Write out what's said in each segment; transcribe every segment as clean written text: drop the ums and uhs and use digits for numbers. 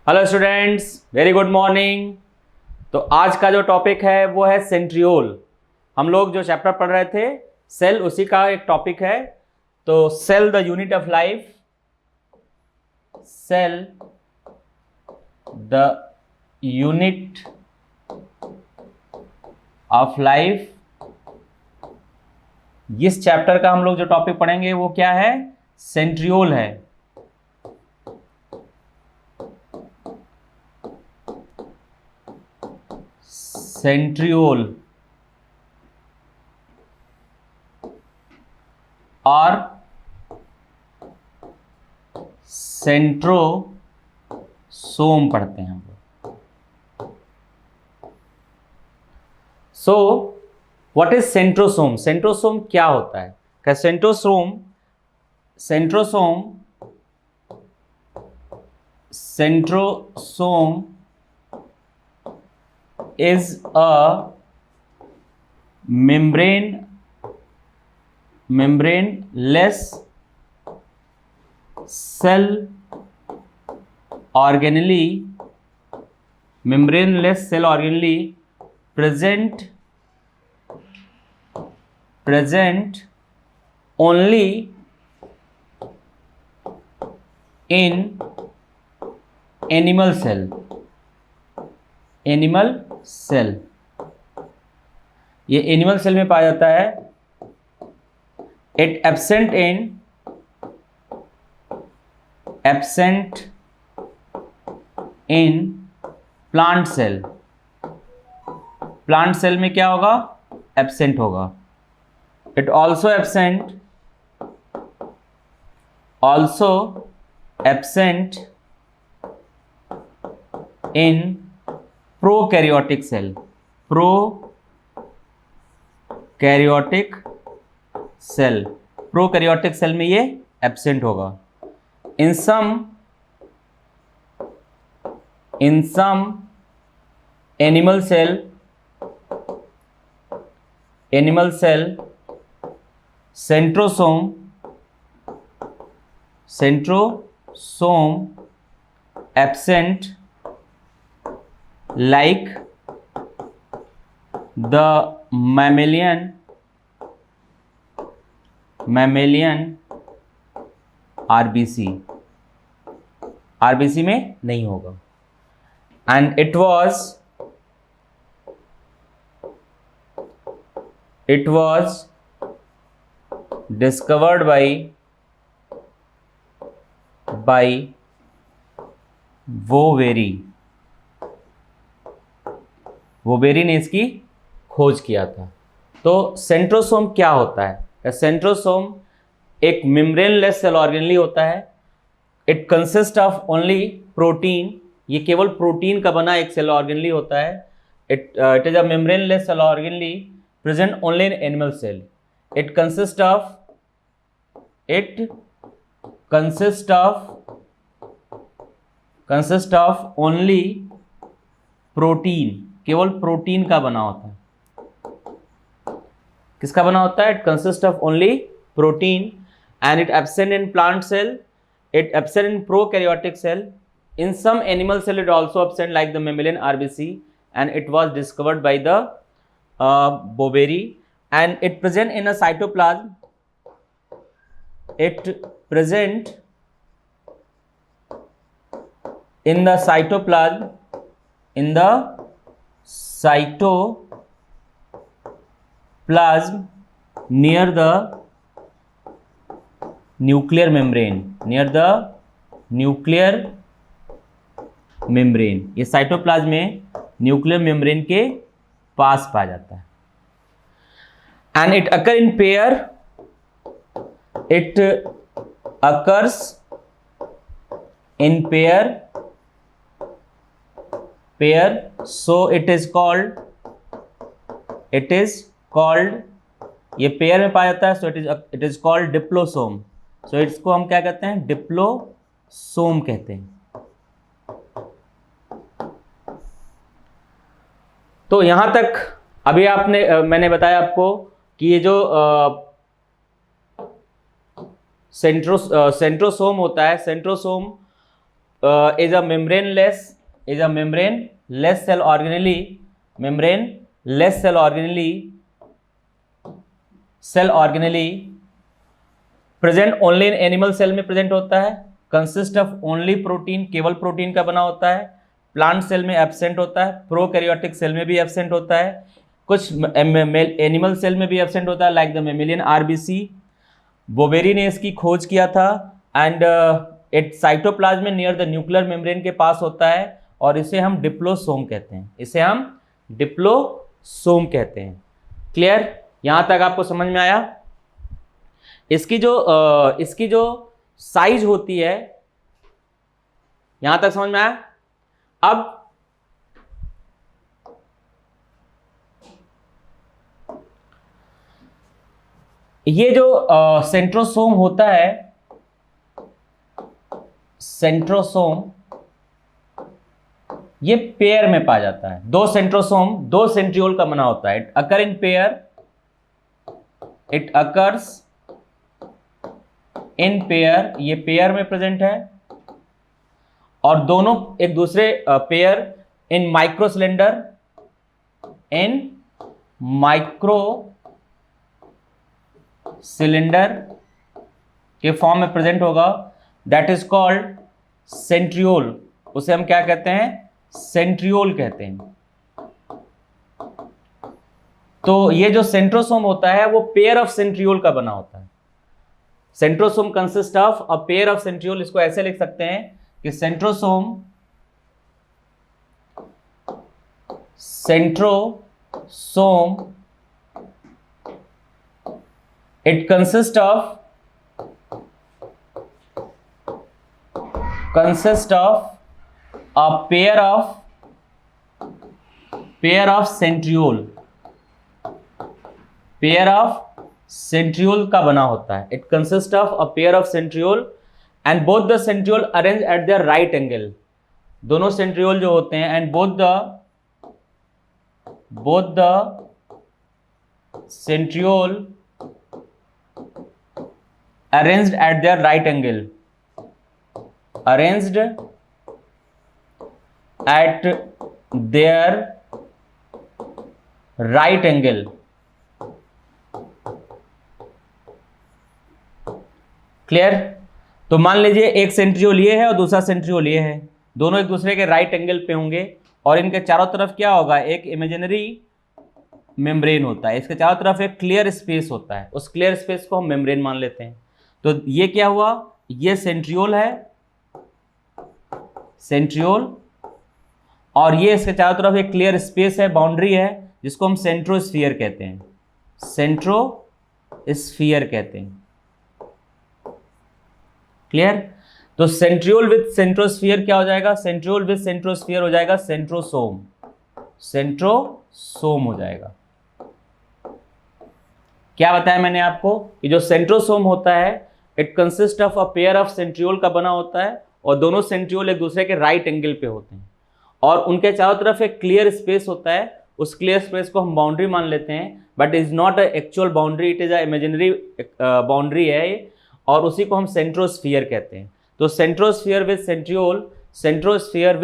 Hello students, very good morning. तो आज का जो टॉपिक है वो है सेंट्रियोल। हम लोग जो चैप्टर पढ़ रहे थे सेल, उसी का एक टॉपिक है। तो cell the unit of life, cell the unit of life, इस चैप्टर का हम लोग जो टॉपिक पढ़ेंगे वो क्या है? सेंट्रियोल है। सेंट्रियोल और सेंट्रोसोम पढ़ते हैं हम लोग। So what is centrosome? Centrosome क्या होता है? क्या centrosome is a membraneless cell organelle present only in animal cell। ये एनिमल सेल में पाया जाता है। It absent in plant cell. Plant cell में क्या होगा? एब्सेंट होगा। It also absent in prokaryotic cell. Prokaryotic cell में ये एब्सेंट होगा। In some animal cell centrosome absent like the mammalian RBC में नहीं होगा। and it was discovered by वोबेरी ने इसकी खोज किया था। तो सेंट्रोसोम क्या होता है? सेंट्रोसोम एक मेम्ब्रेनलेस सेल ऑर्गेनली होता है। It consist of only protein. ये केवल प्रोटीन का बना एक सेल ऑर्गेनली होता है। It is a membraneless cell organelle present only in animal cell. It consist of only protein. केवल प्रोटीन का बना होता है। किसका बना होता है? It consist of only protein and it absent in plant cell, it absent in prokaryotic cell, in some animal cell it also absent like the mammalian RBC and it was discovered by the Boveri and it present in a cytoplasm. It present in the cytoplasm near the nuclear membrane। ये साइटोप्लाज्म में nuclear membrane के पास पाया जाता है। And it occur in pair. It occurs in pair, so it is called ये pair में पाया जाता है। So it is called diplosome. So इसको हम क्या कहते हैं? डिप्लोसोम कहते हैं। तो यहां तक अभी मैंने बताया आपको कि ये जो सेंट्रोसोम होता है, centrosome is a membrane-less cell organelle present only in animal cell में प्रेजेंट होता है, कंसिस्ट ऑफ ओनली प्रोटीन, केवल प्रोटीन का बना होता है, प्लांट सेल में एब्सेंट होता है, प्रोकैरियोटिक सेल में भी एब्सेंट होता है, कुछ एनिमल सेल में भी एब्सेंट होता है like the mammalian RBC. Boveri ने इसकी खोज किया था एंड इट साइटोप्लाज्म में नियर द न्यूक्लियर मेम्ब्रेन के पास होता है और इसे हम डिप्लोसोम कहते हैं, इसे हम डिप्लोसोम कहते हैं। क्लियर, यहां तक आपको समझ में आया? इसकी जो साइज होती है, यहां तक समझ में आया? अब ये जो सेंट्रोसोम होता है, सेंट्रोसोम ये पेयर में पाया जाता है। दो सेंट्रोसोम दो सेंट्रियोल का बना होता है। It occur in pair, it occurs in pair, ये पेयर में प्रेजेंट है और दोनों एक दूसरे पेयर इन माइक्रो सिलेंडर, इन माइक्रो सिलेंडर के फॉर्म में प्रेजेंट होगा, दैट इज कॉल्ड सेंट्रियोल। उसे हम क्या कहते हैं? सेंट्रियोल कहते हैं। तो ये जो सेंट्रोसोम होता है वो पेयर ऑफ सेंट्रियोल का बना होता है। Centrosome consist of a pair of centriole. इसको ऐसे लिख सकते हैं कि centrosome it consists of a pair of centriole का बना होता है। It consists of a pair of centriole and both the centriole arranged at their right angle। दोनों centriole जो होते हैं and both the centriole arranged at their right angle, arranged at their right angle। Clear? तो मान लीजिए एक centriole ये है और दूसरा सेंट्रियोल ये है, दोनों एक दूसरे के राइट एंगल पे होंगे और इनके चारों तरफ क्या होगा? एक इमेजिनरी मेम्ब्रेन होता है। इसके चारों तरफ एक क्लियर स्पेस होता है, उस क्लियर स्पेस को हम मेम्ब्रेन मान लेते हैं। तो ये क्या हुआ? ये सेंट्रियोल है, सेंट्रियोल, और ये इसके चारों तरफ एक क्लियर स्पेस है, बाउंड्री है, जिसको हम सेंट्रोस्फीयर कहते हैं, सेंट्रोस्फीयर कहते हैं। क्लियर? तो सेंट्रियोल विद सेंट्रोस्फीयर क्या हो जाएगा? सेंट्रियोल विद सेंट्रोस्फीयर हो जाएगा सेंट्रोसोम, सेंट्रोसोम हो जाएगा। क्या बताया मैंने आपको कि जो सेंट्रोसोम होता है it consist of a pair of centriole का बना होता है और दोनों सेंट्रियोल एक दूसरे के राइट एंगल पे होते हैं और उनके चारों तरफ एक क्लियर स्पेस होता है। उस क्लियर स्पेस को हम बाउंड्री मान लेते हैं, but is not a actual boundary, it is a imaginary boundary है और उसी को हम सेंट्रोस्फीयर कहते हैं। तो centrosphere with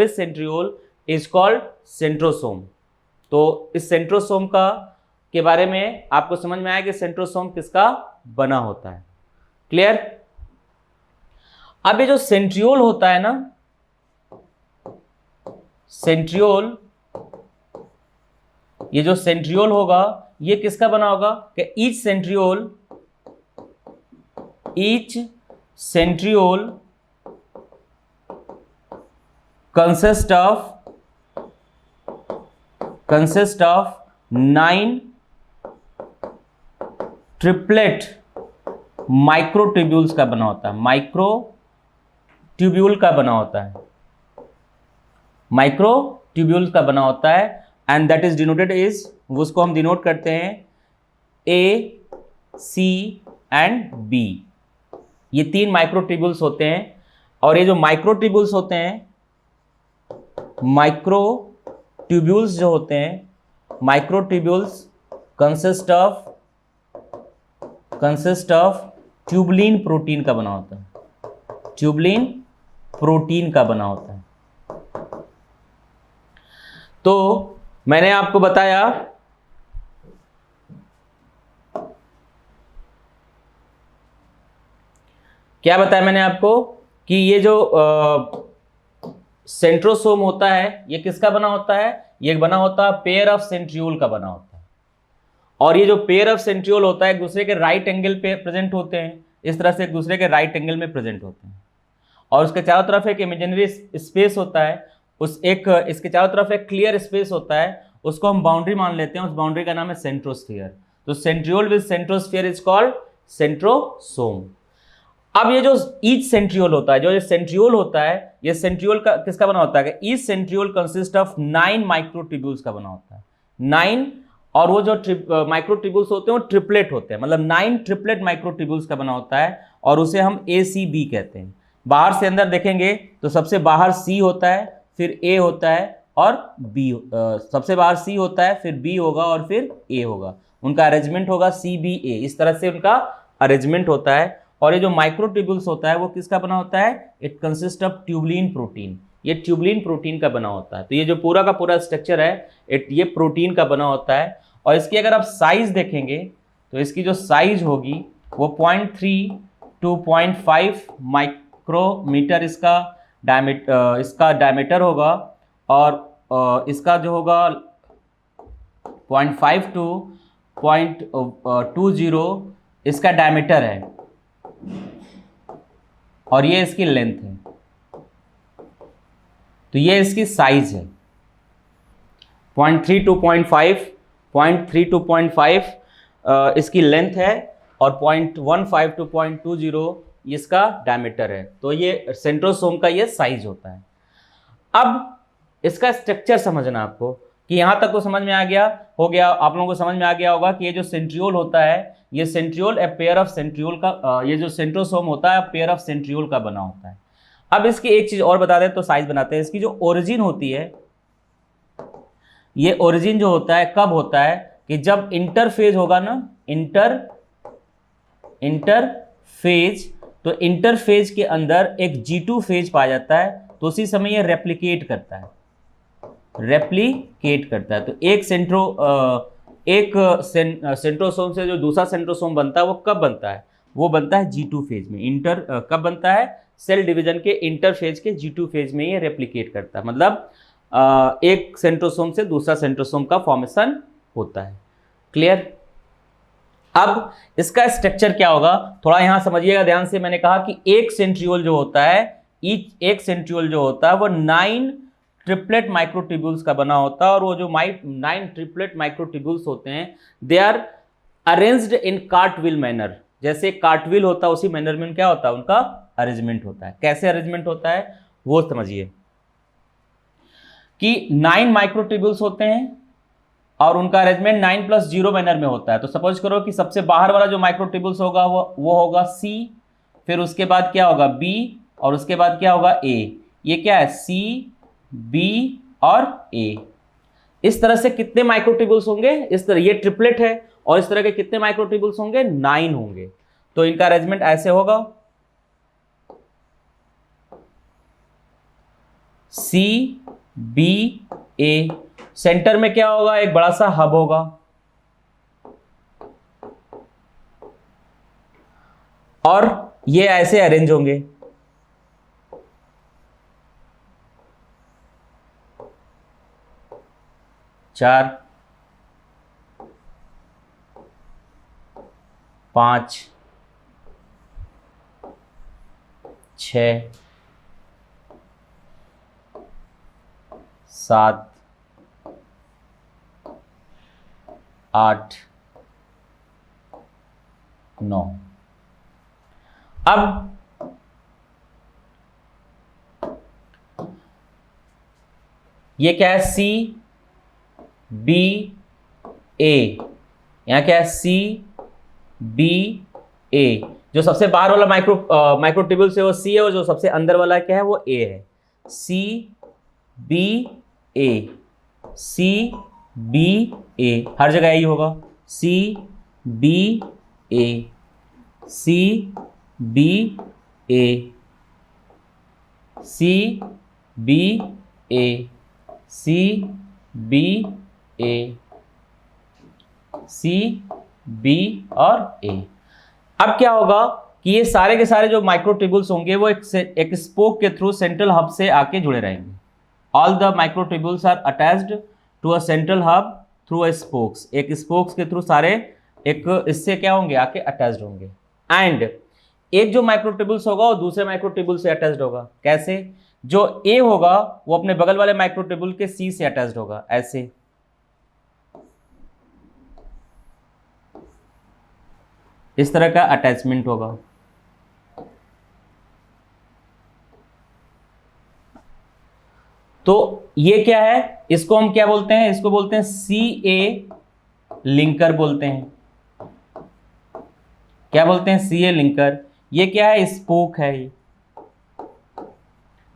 centriole is called centrosome. तो इस सेंट्रोसोम का के बारे में आपको समझ में आया कि सेंट्रोसोम किसका बना होता है। क्लियर? अब ये जो सेंट्रियोल होता है ना, सेंट्रियोल, ये जो सेंट्रियोल होगा ये किसका बना होगा? कि each centriole consist of 9 triplet microtubules का बना होता है, माइक्रोट्यूब्यूल का बना होता है, माइक्रोट्यूब्यूल्स का बना होता है and that is denoted is, उसको हम डिनोट करते हैं ए, सी एंड बी। ये 3 माइक्रोट्यूब्यूल्स होते हैं और ये जो माइक्रोट्यूब्यूल्स होते हैं, माइक्रोट्यूब्यूल्स जो होते हैं, microtubules consist of tubulin protein का बना होता है, ट्यूबुलिन प्रोटीन का बना होता है। तो मैंने आपको बताया क्या बताया मैंने आपको कि ये जो सेंट्रोसोम होता है ये किसका बना होता है, ये बना होता है पेयर ऑफ सेंट्रियोल का बना होता है। और ये जो पेयर ऑफ सेंट्रियोल होता है एक दूसरे के राइट एंगल पे प्रेजेंट होते हैं, इस तरह से एक दूसरे के राइट एंगल में प्रेजेंट होते हैं। और उसके चारों तरफ एक इमेजिनरी स्पेस होता है, इसके चारों तरफ एक क्लियर स्पेस होता है, उसको हम बाउंड्री मान लेते हैं, उस बाउंड्री का नाम है सेंट्रोस्फीयर। तो centriole with centrosphere is called centrosome. अब ये जो ईच सेंट्रियोल होता है, जो ये सेंट्रियोल होता है, ये सेंट्रियोल का किसका बना होता है, each centriole consist of 9 microtubules का बना होता है, 9। और वो जो माइक्रोट्यूब्यूल्स होते हैं वो ट्रिपलेट होते हैं, मतलब 9 ट्रिपलेट माइक्रोट्यूब्यूल्स का बना होता है, और उसे हम ACB कहते हैं। बाहर से अंदर देखेंगे तो सबसे बाहर C होता है, फिर A होता है और B, सबसे बाहर C होता है, फिर B होगा और फिर A होगा। उनका अरेंजमेंट होगा CBA, इस तरह से उनका अरेंजमेंट होता है। और ये जो माइक्रोट्यूब्यूल्स होता है वो किसका बना होता है, it consist of tubulin protein, ये ट्यूबुलिन प्रोटीन का बना होता है। तो ये जो पूरा का पूरा स्ट्रक्चर है ये प्रोटीन का बना होता है। और इसकी अगर आप साइज देखेंगे तो इसकी जो साइज होगी वो 0.3 to 0.5 माइक्रोमीटर इसका डायमीटर होगा, और इसका जो होगा 0.5 to 0.20 इसका डायमीटर है, और ये इसकी लेंथ है। तो ये इसकी साइज है 0.3 to 0.5, 0.3 to 0.5 इसकी लेंथ है, और 0.15 to 0.20 इसका डायमीटर है। तो ये सेंट्रोसोम का ये साइज होता है। अब इसका स्ट्रक्चर समझना आपको कि यहाँ तक को समझ में आ गया आप लोगों को समझ में आ गया होगा कि ये जो सेंट्रियोल होता है, ये centriole a pair of centriole का, ये जो सेंट्रोसोम होता है पेयर ऑफ सेंट्रियोल का बना होता है। अब इसकी एक चीज और बता दें तो साइज बनाते हैं। इसकी जो ओरिजिन होती है, ये ओरिजिन जो होता है कब होता है कि जब इंटरफेज होगा ना, इंटरफेज, तो इंटरफेज के अंदर एक G2 फेज पाया जाता है, तो उसी समय ये रेप्लिकेट करता है। तो एक सेंट्रोसोम से जो दूसरा सेंट्रोसोम बनता है वो कब बनता है, वो बनता है G2 फेज में। कब बनता है, सेल डिवीजन के इंटरफेज के G2 फेज में ये रेप्लिकेट करता है, मतलब एक सेंट्रोसोम से दूसरा सेंट्रोसोम का फॉर्मेशन होता है। क्लियर। अब इसका स्ट्रक्चर क्या होगा थोड़ा यहां समझिएगा ध्यान से। मैंने कहा कि एक सेंट्रियोल जो होता है वो 9 ट्रिपलेट माइक्रोट्यूब्यूल्स का बना होता है, और वो जो 9 ट्रिपलेट माइक्रोट्यूब्यूल्स होते हैं they are arranged in cartwheel manner. जैसे कार्टविल होता है उसी मैनर में क्या होता है, उनका अरेंजमेंट होता है। कैसे अरेंजमेंट होता है वो समझिए कि 9 माइक्रोट्यूब्यूल्स होते हैं और उनका अरेंजमेंट 9+0 मैनर में होता है। तो सपोज करो कि सबसे बाहर वाला जो माइक्रोट्यूब्यूल्स होगा वो होगा C, फिर उसके बाद क्या होगा B, और उसके बाद क्या होगा A। ये क्या है, C, B और A। इस तरह से कितने माइक्रोट्यूब्यूल्स होंगे, इस तरह ये ट्रिपलेट है, और इस तरह के कितने माइक्रोट्यूब्यूल्स होंगे, 9 होंगे। तो इनका अरेंजमेंट ऐसे होगा C, B, A। सेंटर में क्या होगा, एक बड़ा सा हब होगा, और ये ऐसे अरेंज होंगे। चार, 5, 6, 7, 8, 9। अब ये क्या है, C, B, A। यहां क्या है, C, B, A। जो सबसे बाहर वाला माइक्रोट्यूब्यूल से वो C है, और जो सबसे अंदर वाला क्या है वो A है। C, B, A, C, B, A, हर जगह यही होगा। C, B, A, C, B, A, C B A, C B A, C B और ए। अब क्या होगा कि ये सारे के सारे जो माइक्रोट्यूब्यूल्स होंगे वो एक स्पोक के थ्रू सेंट्रल हब से आके जुड़े रहेंगे। All the microtubules are attached to a central hub through a spokes, एक स्पोक्स के थ्रू सारे एक इससे क्या होंगे, आके अटैच्ड होंगे। एंड एक जो माइक्रोट्यूब्यूल्स होगा वो दूसरे माइक्रोट्यूब्यूल से अटैच्ड होगा। कैसे? जो ए होगा वो अपने बगल वाले माइक्रोट्यूब्यूल के सी से अटैच्ड होगा, ऐसे। इस तरह का अटैचमेंट होगा। तो ये क्या है, इसको हम क्या बोलते हैं, इसको बोलते हैं सी ए लिंकर बोलते हैं। क्या बोलते हैं? सी ए लिंकर। ये क्या है? स्पोक है।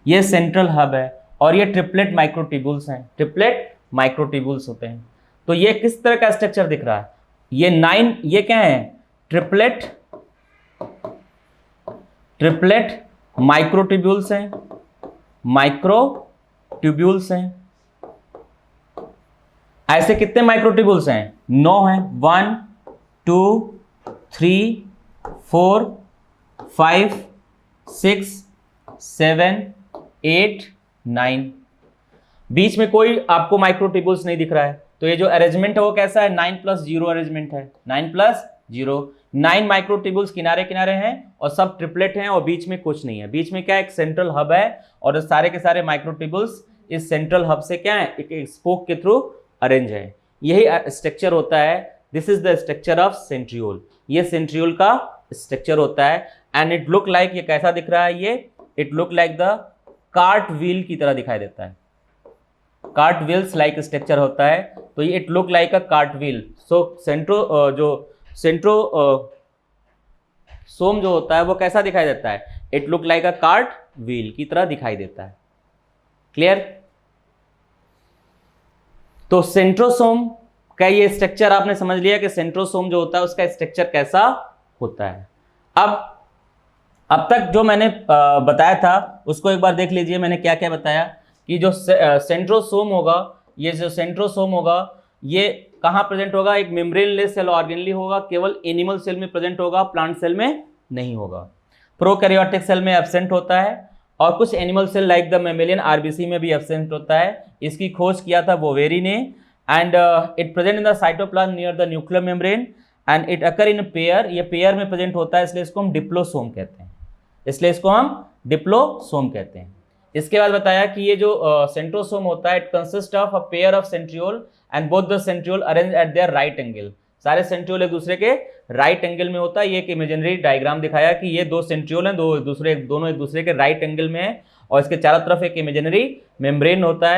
ये सेंट्रल हब है और ये ट्रिपलेट माइक्रोट्यूब्यूल्स हैं, ट्रिपलेट माइक्रोट्यूब्यूल्स होते हैं। तो ये किस तरह का स्ट्रक्चर दिख रहा है? ये 9, ये क्या है? ट्रिपलेट माइक्रोट्यूब्यूल्स हैं, माइक्रोट्यूब्यूल्स हैं। ऐसे कितने माइक्रोट्यूब्यूल्स हैं? 9 हैं। 1 2 3 4 5 6 7 8 9। बीच में कोई आपको माइक्रोट्यूब्यूल्स नहीं दिख रहा है। तो ये जो अरेंजमेंट है वो कैसा है? 9+0 अरेंजमेंट है। 9+0, 9 माइक्रोट्यूब्यूल्स किनारे किनारे हैं और सब ट्रिपलेट हैं और बीच में कुछ नहीं है। बीच में क्या है? एक सेंट्रल हब है और सारे के सारे माइक्रोट्यूब्यूल्स इस सेंट्रल हब से क्या है? एक स्पोक के थ्रू अरेंज है। यही स्ट्रक्चर होता है। This is the structure of centriole. ये सेंट्रियोल का स्ट्रक्चर होता है। एंड इट लुक लाइक, ये कैसा दिख रहा है? ये it look like the cart wheel की तरह दिखाई देता है। कार्ट व्हील्स लाइक स्ट्रक्चर होता है। तो ये it look like a cart wheel. So centrosome जो होता है वो कैसा दिखाई देता है? It look like a cart wheel की तरह दिखाई देता है। क्लियर? तो सेंट्रोसोम का ये स्ट्रक्चर आपने समझ लिया कि सेंट्रोसोम जो होता है उसका स्ट्रक्चर कैसा होता है। अब तक जो मैंने बताया था उसको एक बार देख लीजिए। मैंने क्या क्या बताया कि जो सेंट्रोसोम होगा, ये जो सेंट्रोसोम होगा ये कहाँ प्रेजेंट होगा? एक मेम्ब्रेनलेस सेल ऑर्गेनली होगा, केवल एनिमल सेल में प्रेजेंट होगा, प्लांट सेल में नहीं होगा। प्रोकैरियोटिक सेल में एब्सेंट होता है और कुछ animal cell like the mammalian RBC में भी एब्सेंट होता है। इसकी खोज किया था बोवेरी ने। And it present in the cytoplasm near the nuclear membrane and it occur in pair. ये पेयर में प्रेजेंट होता है, इसलिए इसको हम डिप्लोसोम कहते हैं। इसके बाद बताया कि ये जो सेंट्रोसोम होता है it consist of a pair of centriole and both the centriole arrange eight there right angle. सारे सेंट्रियोल एक दूसरे के राइट एंगल में होता है। ये एक इमेजिनरी डायग्राम दिखाया कि ये दो सेंट्रियोल हैं, दोनों एक दूसरे के राइट एंगल में है और इसके चारों तरफ एक इमेजिनरी मेम्ब्रेन होता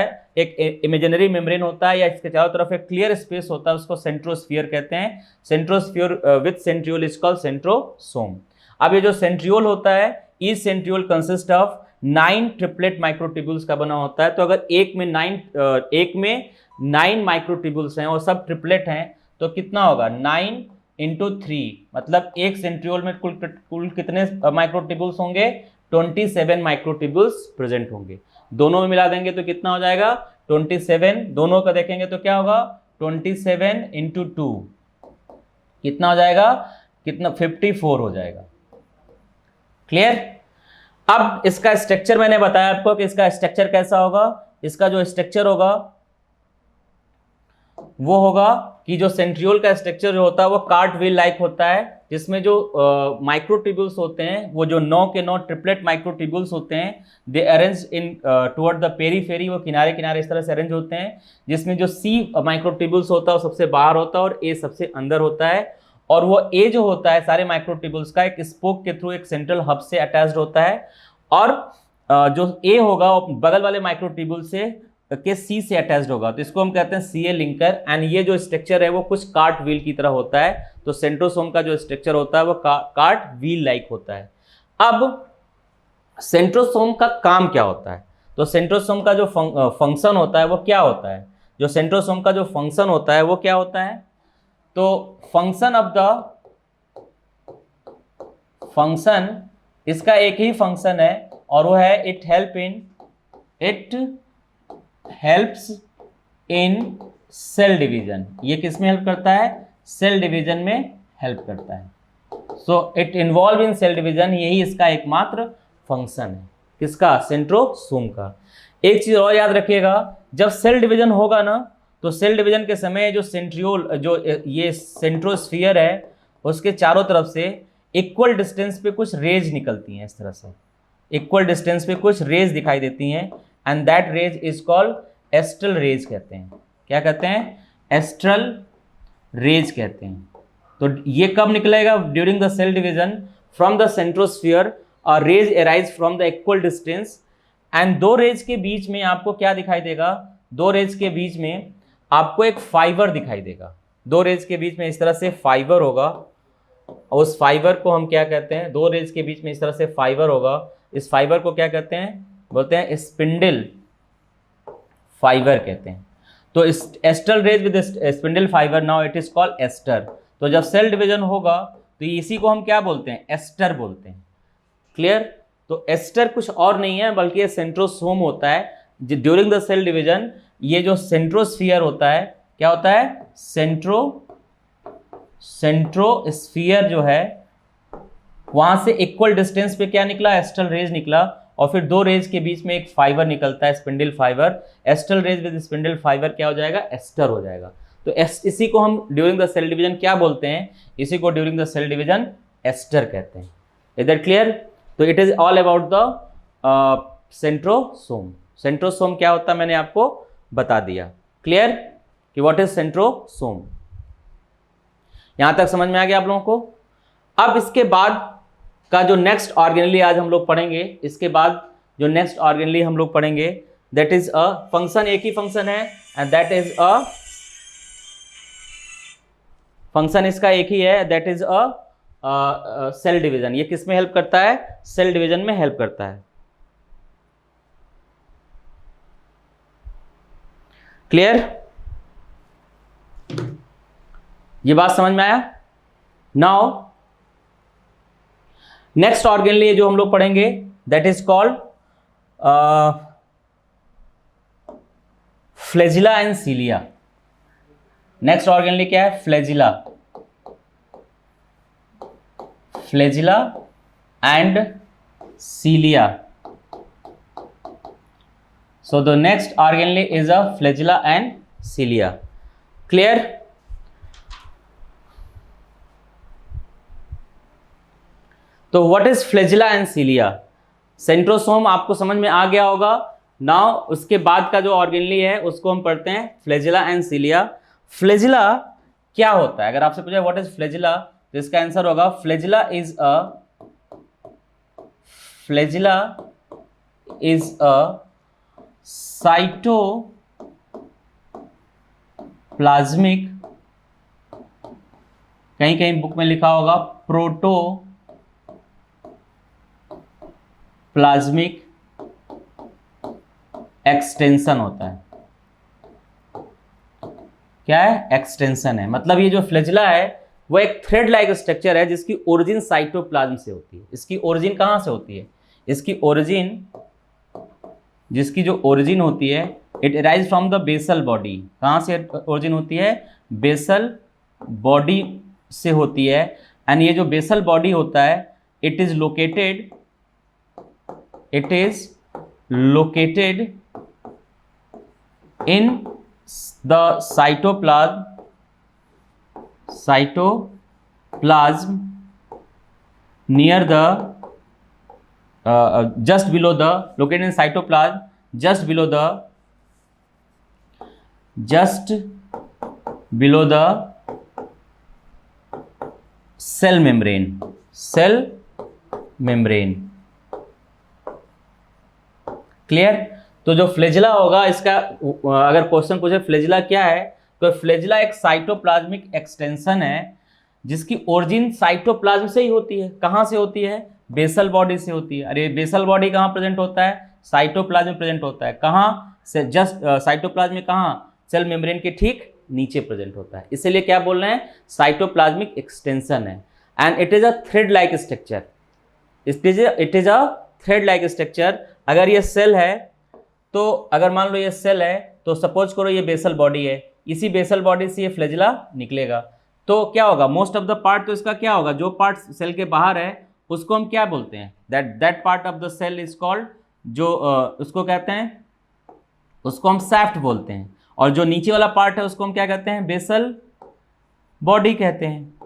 है, या इसके चारों तरफ एक क्लियर स्पेस होता है, उसको सेंट्रोस्फीयर कहते हैं। Centrosphere with centriole is called centrosome. अब ये जो सेंट्रियोल होता है, each centriole consist of 9 triplet microtubules का बना होता है। तो अगर एक में 9 माइक्रोट्यूब्यूल्स हैं और सब ट्रिपलेट हैं तो कितना होगा? 9 × 3, मतलब एक सेंट्रियोल में कुल कितने माइक्रोट्यूब्यूल्स होंगे? 27 माइक्रोट्यूब्यूल्स प्रेजेंट होंगे। दोनों में मिला देंगे तो कितना हो जाएगा? 27। दोनों का देखेंगे तो क्या होगा? 27 × 2 कितना हो जाएगा? 54 हो जाएगा। क्लियर? अब इसका स्ट्रक्चर मैंने बताया आपको कि इसका स्ट्रक्चर कैसा होगा। इसका जो स्ट्रक्चर होगा वो होगा कि जो सेंट्रियोल का स्ट्रक्चर जो होता है वो कार्ट व्हील लाइक होता है, जिसमें जो माइक्रोट्यूब्यूल्स होते हैं वो जो 9 के 9 ट्रिपलेट माइक्रोट्यूब्यूल्स होते हैं, they arrange in toward the periphery, वो किनारे किनारे इस तरह से अरेंज होते हैं, जिसमें जो सी माइक्रोट्यूब्यूल्स होता है वो सबसे बाहर होता है और ए सबसे अंदर होता है। और वो ए जो होता है सारे माइक्रोट्यूब्यूल्स का एक स्पोक के थ्रू एक सेंट्रल हब से अटैच्ड होता है और जो ए होगा वो बगल वाले माइक्रोट्यूब्यूल से के सी से अटैच्ड होगा। तो इसको हम कहते हैं सी ए लिंकर। एंड ये जो स्ट्रक्चर है वो कुछ कार्ट व्हील की तरह होता है। तो सेंट्रोसोम का जो स्ट्रक्चर होता है वो कार्ट व्हील लाइक होता है। अब सेंट्रोसोम का काम क्या होता है? तो सेंट्रोसोम का जो फंक्शन होता है वो क्या होता है? जो सेंट्रोसोम का जो फंक्शन होता है वो क्या होता है? तो फंक्शन इसका एक ही फंक्शन है और वो है it helps in cell division. ये किस में हेल्प करता है? सेल डिवीजन में हेल्प करता है। So it involve in cell division, यही इसका एकमात्र फंक्शन है। किसका? सेंट्रोसोम का। एक चीज और याद रखिएगा, जब सेल डिवीजन होगा ना, तो सेल डिवीजन के समय जो ये सेंट्रोस्फियर है, उसके चारों तरफ से इक्वल डिस्टेंस पे कुछ रेज निकलती हैं। इस तरह से इक्वल डिस्टेंस पे कुछ रेज दिखाई देती हैं, and that rays is called astral rays कहते हैं। क्या कहते हैं? एस्ट्रल रेज कहते हैं। तो ये कब निकलेगा? During the cell division from the centrosphere a rays arise from the equal distance, and दो रेज के बीच में आपको क्या दिखाई देगा? दो रेज के बीच में आपको एक फाइबर दिखाई देगा। दो रेज के बीच में इस तरह से फाइबर होगा, और उस फाइबर को हम क्या कहते हैं? दो रेज के बीच में इस तरह से फाइबर होगा, इस फाइबर को क्या कहते हैं? बोलते हैं स्पिंडल फाइबर कहते हैं। तो aster rays with spindle fibre, now it is called aster. तो जब सेल डिवीजन होगा तो इसी को हम क्या बोलते हैं? एस्टर बोलते हैं। क्लियर? तो एस्टर कुछ और नहीं है बल्कि ये सेंट्रोसोम होता है। ड्यूरिंग द सेल डिवीजन ये जो सेंट्रोस्फियर होता है, क्या होता है? सेंट्रोस्फियर जो है, वहां से इक्वल डिस्टेंस पे क्या निकला? एस्ट्रल रेज निकला, और फिर दो रेज के बीच में एक फाइबर निकलता है, spindle fibre. Astral rays with spindle fibre क्या हो जाएगा? एस्टर हो जाएगा। तो इसी को हम ड्यूरिंग द सेल डिवीजन क्या बोलते हैं? इसी को during the cell division aster कहते हैं। Is that clear? तो it is all about the centrosome. Centrosome क्या होता है मैंने आपको बता दिया। क्लियर कि व्हाट इज सेंट्रोसोम? यहां तक समझ में आ गया आप लोगों को? अब इसके बाद का जो नेक्स्ट ऑर्गेनली आज हम लोग पढ़ेंगे, इसके बाद जो नेक्स्ट ऑर्गेनली हम लोग पढ़ेंगे, दैट इज अ फंक्शन, एक ही फंक्शन है, and that is a function, इसका एक ही है, that is a cell division. ये किस में हेल्प करता है? सेल डिवीजन में हेल्प करता है। क्लियर? ये बात समझ में आया? नाउ नेक्स्ट ऑर्गेनली जो हम लोग पढ़ेंगे, that is called flagella and cilia. Next organelle क्या है? Flagella, flagella and cilia. So the next organelle is a flagella and cilia. Clear? तो what is flagella and cilia? Centrosome आपको समझ में आ गया होगा। नाउ उसके बाद का जो ऑर्गेनली है उसको हम पढ़ते हैं फ्लैजिला एंड सीलिया। फ्लैजिला क्या होता है? अगर आपसे पूछे व्हाट इज फ्लैजिला, तो इसका आंसर होगा फ्लैजिला इज अ साइटोप्लाज्मिक, कहीं कहीं बुक में लिखा होगा प्रोटोप्लाज्मिक एक्सटेंशन होता है। क्या है? एक्सटेंशन है। मतलब ये जो फ्लैजिला है वो एक थ्रेड लाइक स्ट्रक्चर है जिसकी ओरिजिन साइटोप्लाज्म से होती है। इसकी ओरिजिन कहाँ से होती है? जिसकी जो ओरिजिन होती है, it arise from the basal body. कहाँ से ओरिजिन होती है? बेसल बॉडी से होती है। एंड ये जो बेसल बॉडी होता है, it is located in the cytoplasm near the just below the located in cytoplasm just below the cell membrane clear? तो जो फ्लैजिला होगा, इसका अगर क्वेश्चन पूछे फ्लैजिला क्या है, तो फ्लैजिला एक साइटोप्लाज्मिक एक्सटेंशन है जिसकी ओरिजिन साइटोप्लाज्म से ही होती है। कहाँ से होती है? बेसल बॉडी से होती है। अरे बेसल बॉडी कहाँ प्रेजेंट होता है? साइटोप्लाज्म प्रेजेंट होता है। कहाँ से? जस्ट साइटोप्लाज्म में कहाँ? सेल मेम्ब्रेन के ठीक नीचे प्रेजेंट होता है। इसीलिए क्या बोल रहे हैं? साइटोप्लाज्मिक एक्सटेंशन है। And it is a thread like structure. It is a thread like structure. अगर ये सेल है तो अगर मान लो ये सेल है तो सपोज करो ये बेसल बॉडी है, इसी बेसल बॉडी से ये फ्लैजिला निकलेगा। तो क्या होगा, मोस्ट ऑफ द पार्ट तो इसका क्या होगा, जो पार्ट सेल के बाहर है उसको हम क्या बोलते हैं, that part of the cell is called, जो उसको कहते हैं, उसको हम सैफ्ट बोलते हैं। और जो नीचे वाला पार्ट है उसको हम क्या कहते हैं, बेसल बॉडी कहते हैं।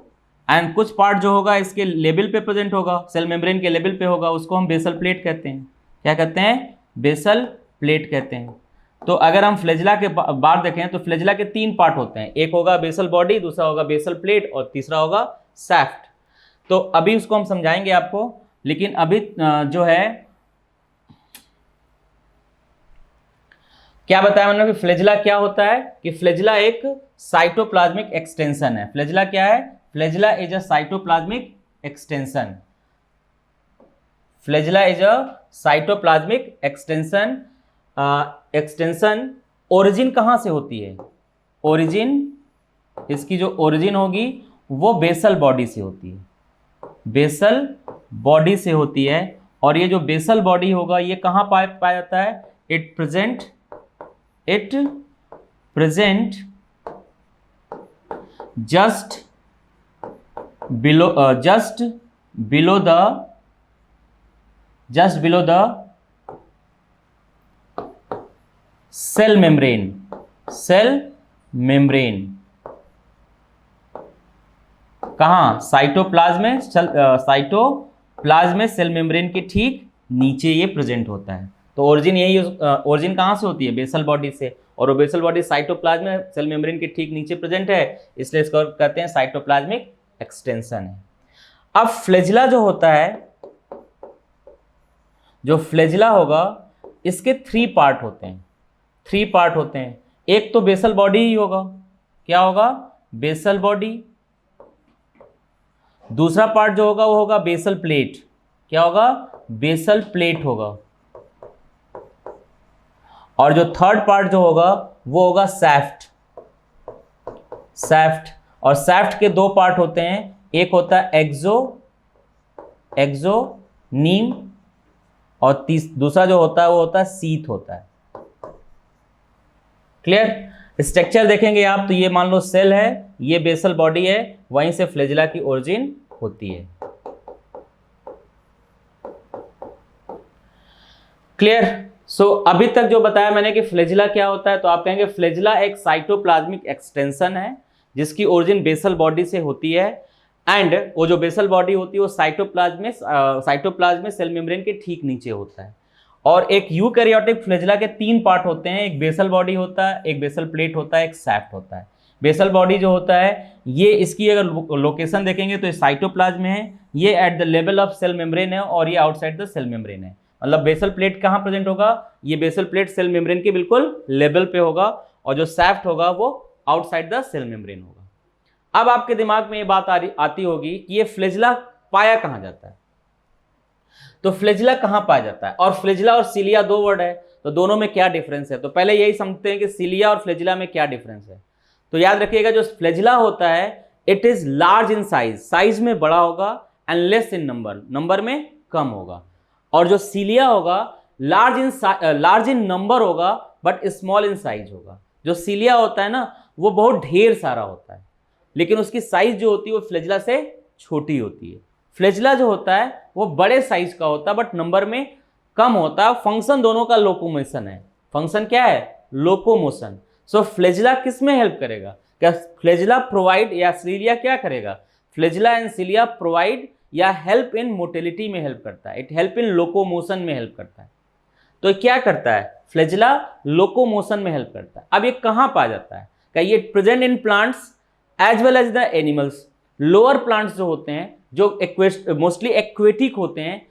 एंड कुछ पार्ट जो होगा इसके लेवल पे प्रेजेंट होगा, सेल मेम्ब्रेन के लेवल पे होगा, उसको हम बेसल प्लेट कहते हैं। क्या कहते हैं, बेसल प्लेट कहते हैं। तो अगर हम फ्लैजिला के बाहर देखें तो फ्लैजिला के 3 पार्ट होते हैं, एक होगा बेसल बॉडी, दूसरा होगा बेसल प्लेट और तीसरा होगा सैफ्ट। तो अभी उसको हम समझाएंगे आपको, लेकिन अभी जो है क्या बताया मैंने कि फ्लैजिला क्या होता है, कि फ्लैजिला एक साइटोप्लाज्मिक एक्सटेंशन है। फ्लैजिला क्या है, flagella is a cytoplasmic extension. Flagella is a cytoplasmic extension. Extension origin कहाँ से होती है, ओरिजिन, इसकी जो ओरिजिन होगी वो बेसल बॉडी से होती है, बेसल बॉडी से होती है। और ये जो बेसल बॉडी होगा ये कहाँ पाया जाता है, it present just below the cell membrane. कहाँ, साइटोप्लाज्म में सेल मेम्ब्रेन के ठीक नीचे ये प्रेजेंट होता है। तो ओरिजिन यही, ओरिजिन कहाँ से होती है, बेसल बॉडी से, और वो बेसल बॉडी साइटोप्लाज्म में सेल मेम्ब्रेन के ठीक नीचे प्रेजेंट है, इसलिए इसको कहते हैं साइटोप्लाज्मिक एक्सटेंशन है। अब फ्लैजिला जो होता है, जो फ्लैजिला होगा इसके 3 पार्ट होते हैं, 3 पार्ट होते हैं। एक तो बेसल बॉडी ही होगा, क्या होगा, बेसल बॉडी। दूसरा पार्ट जो होगा वो होगा बेसल प्लेट, क्या होगा, बेसल प्लेट होगा। और जो थर्ड पार्ट जो होगा वो होगा सैफ्ट। और सैफ्ट के 2 पार्ट होते हैं, एक होता है एक्सोनीम और दूसरा जो होता है वो होता है सीथ होता है। क्लियर, स्ट्रक्चर देखेंगे आप तो ये मान लो सेल है, ये बेसल बॉडी है, वहीं से फ्लैजिला की ओरिजिन होती है। क्लियर। सो अभी तक जो बताया मैंने कि फ्लैजिला क्या होता है, तो आप कहेंगे फ्लैजिला एक साइटोप्लाज्मिक एक्सटेंशन है जिसकी ओरिजिन बेसल बॉडी से होती है। एंड वो जो बेसल बॉडी होती है वो साइटोप्लाज्म में सेल मेम्ब्रेन के ठीक नीचे होता है। और एक यूकैरियोटिक फ्लैजिला के 3 पार्ट होते हैं, एक बेसल बॉडी होता है, एक बेसल प्लेट होता है, एक सैफ्ट होता है। बेसल बॉडी जो होता है ये, इसकी अगर लोकेशन देखेंगे तो ये साइटोप्लाज्म में है, ये at the level of cell membrane है, और ये आउटसाइड द सेल मेम्ब्रेन है। मतलब बेसल प्लेट कहाँ प्रेजेंट होगा, ये बेसल प्लेट सेल मेम्ब्रेन के बिल्कुल लेवल पे होगा, और जो सैफ्ट होगा वो आउटसाइड द सेल मेम्ब्रेन होगा। अब आपके दिमाग में ये बात आती होगी कि ये फ्लैजिला पाया कहाँ जाता है, तो फ्लैजिला कहाँ पाया जाता है, और फ्लैजिला और सिलिया 2 वर्ड है, तो दोनों में क्या डिफरेंस है। तो पहले यही समझते हैं कि सिलिया और फ्लैजिला में क्या डिफरेंस है। तो याद रखिएगा जो फ्लैजिला होता है it is large in size में बड़ा होगा, एंड लेस इन नंबर में कम होगा। और जो सिलिया होगा लार्ज इन नंबर होगा बट स्मॉल इन साइज होगा। जो सिलिया होता है ना वो बहुत ढेर सारा होता है, लेकिन उसकी साइज जो होती है वो फ्लैजिला से छोटी होती है। फ्लैजिला जो होता है वो बड़े साइज का होता है बट नंबर में कम होता है। फंक्शन दोनों का लोकोमोशन है। फंक्शन क्या है, लोकोमोशन। सो फ्लैजिला किस में हेल्प करेगा, क्या फ्लैजिला प्रोवाइड, या सिलिया क्या करेगा, फ्लैजिला एंड सिलिया प्रोवाइड या हेल्प इन मोटिलिटी में हेल्प करता है, इट हेल्प इन लोकोमोशन में हेल्प करता है। तो क्या करता है, फ्लैजिला लोकोमोशन में हेल्प करता है। अब ये कहाँ पाया जाता है, क्या ये present in plants as well as the animals. Lower plants जो होते हैं जो मोस्टली एक्वेटिक होते हैं,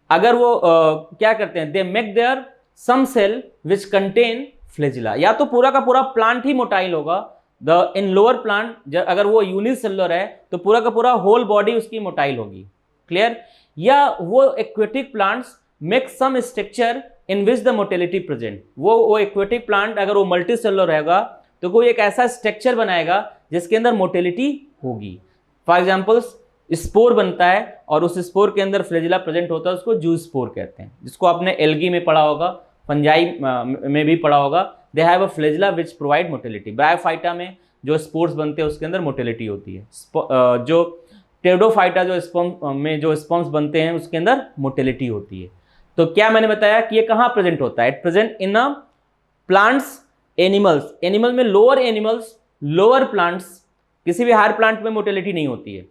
अगर वो क्या करते हैं, they make their some cell which contain flagella. या तो पूरा का पूरा प्लांट ही मोटाइल होगा, इन लोअर प्लांट अगर वो यूनिसेलुलर है तो पूरा का पूरा होल बॉडी उसकी मोटाइल होगी। क्लियर। या वो aquatic plants make some structure in which the motility present. वो एक्वेटिक प्लांट अगर वो मल्टी सेलुलर रहेगा तो कोई एक ऐसा स्ट्रक्चर बनाएगा जिसके अंदर मोटिलिटी होगी। फॉर एग्जाम्पल्स स्पोर बनता है और उस स्पोर के अंदर फ्लैजिला प्रेजेंट होता है, उसको जू स्पोर कहते हैं, जिसको आपने एल्गी में पढ़ा होगा, फंजाई में भी पढ़ा होगा। They have a flagella which provide motility. Bryophyta में जो स्पोर्स बनते हैं उसके अंदर मोटिलिटी होती है। जो टेरोडोफाइटा जो स्पॉन्स बनते हैं उसके अंदर मोटिलिटी होती है। तो क्या मैंने बताया कि ये कहाँ प्रेजेंट होता है? It present in a plants, animals. Animal में लोअर एनिमल्स, लोअर प्लांट्स, किसी भी हायर प्लांट में मोटिलिटी नहीं होती है,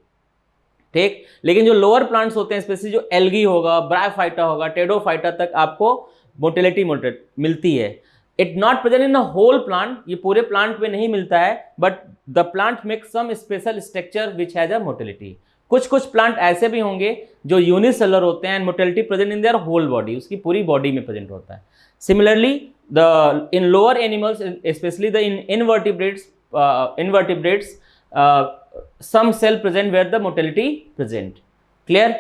ठीक। लेकिन जो लोअर प्लांट्स होते हैं, स्पेशली जो एल्गी होगा, ब्रायोफाइटा होगा, टेरोडोफाइटा तक आपको मोटिलिटी मिलती है। It not present in a whole plant, ये पूरे प्लांट में नहीं मिलता है, but the plant makes some special structure which has a motility. कुछ प्लांट ऐसे भी होंगे जो यूनिसेलुलर होते हैं and motility present in their whole body, उसकी पूरी बॉडी में प्रेजेंट होता है। Similarly in lower animals, especially the invertebrates, some cell present where the motility present. Clear?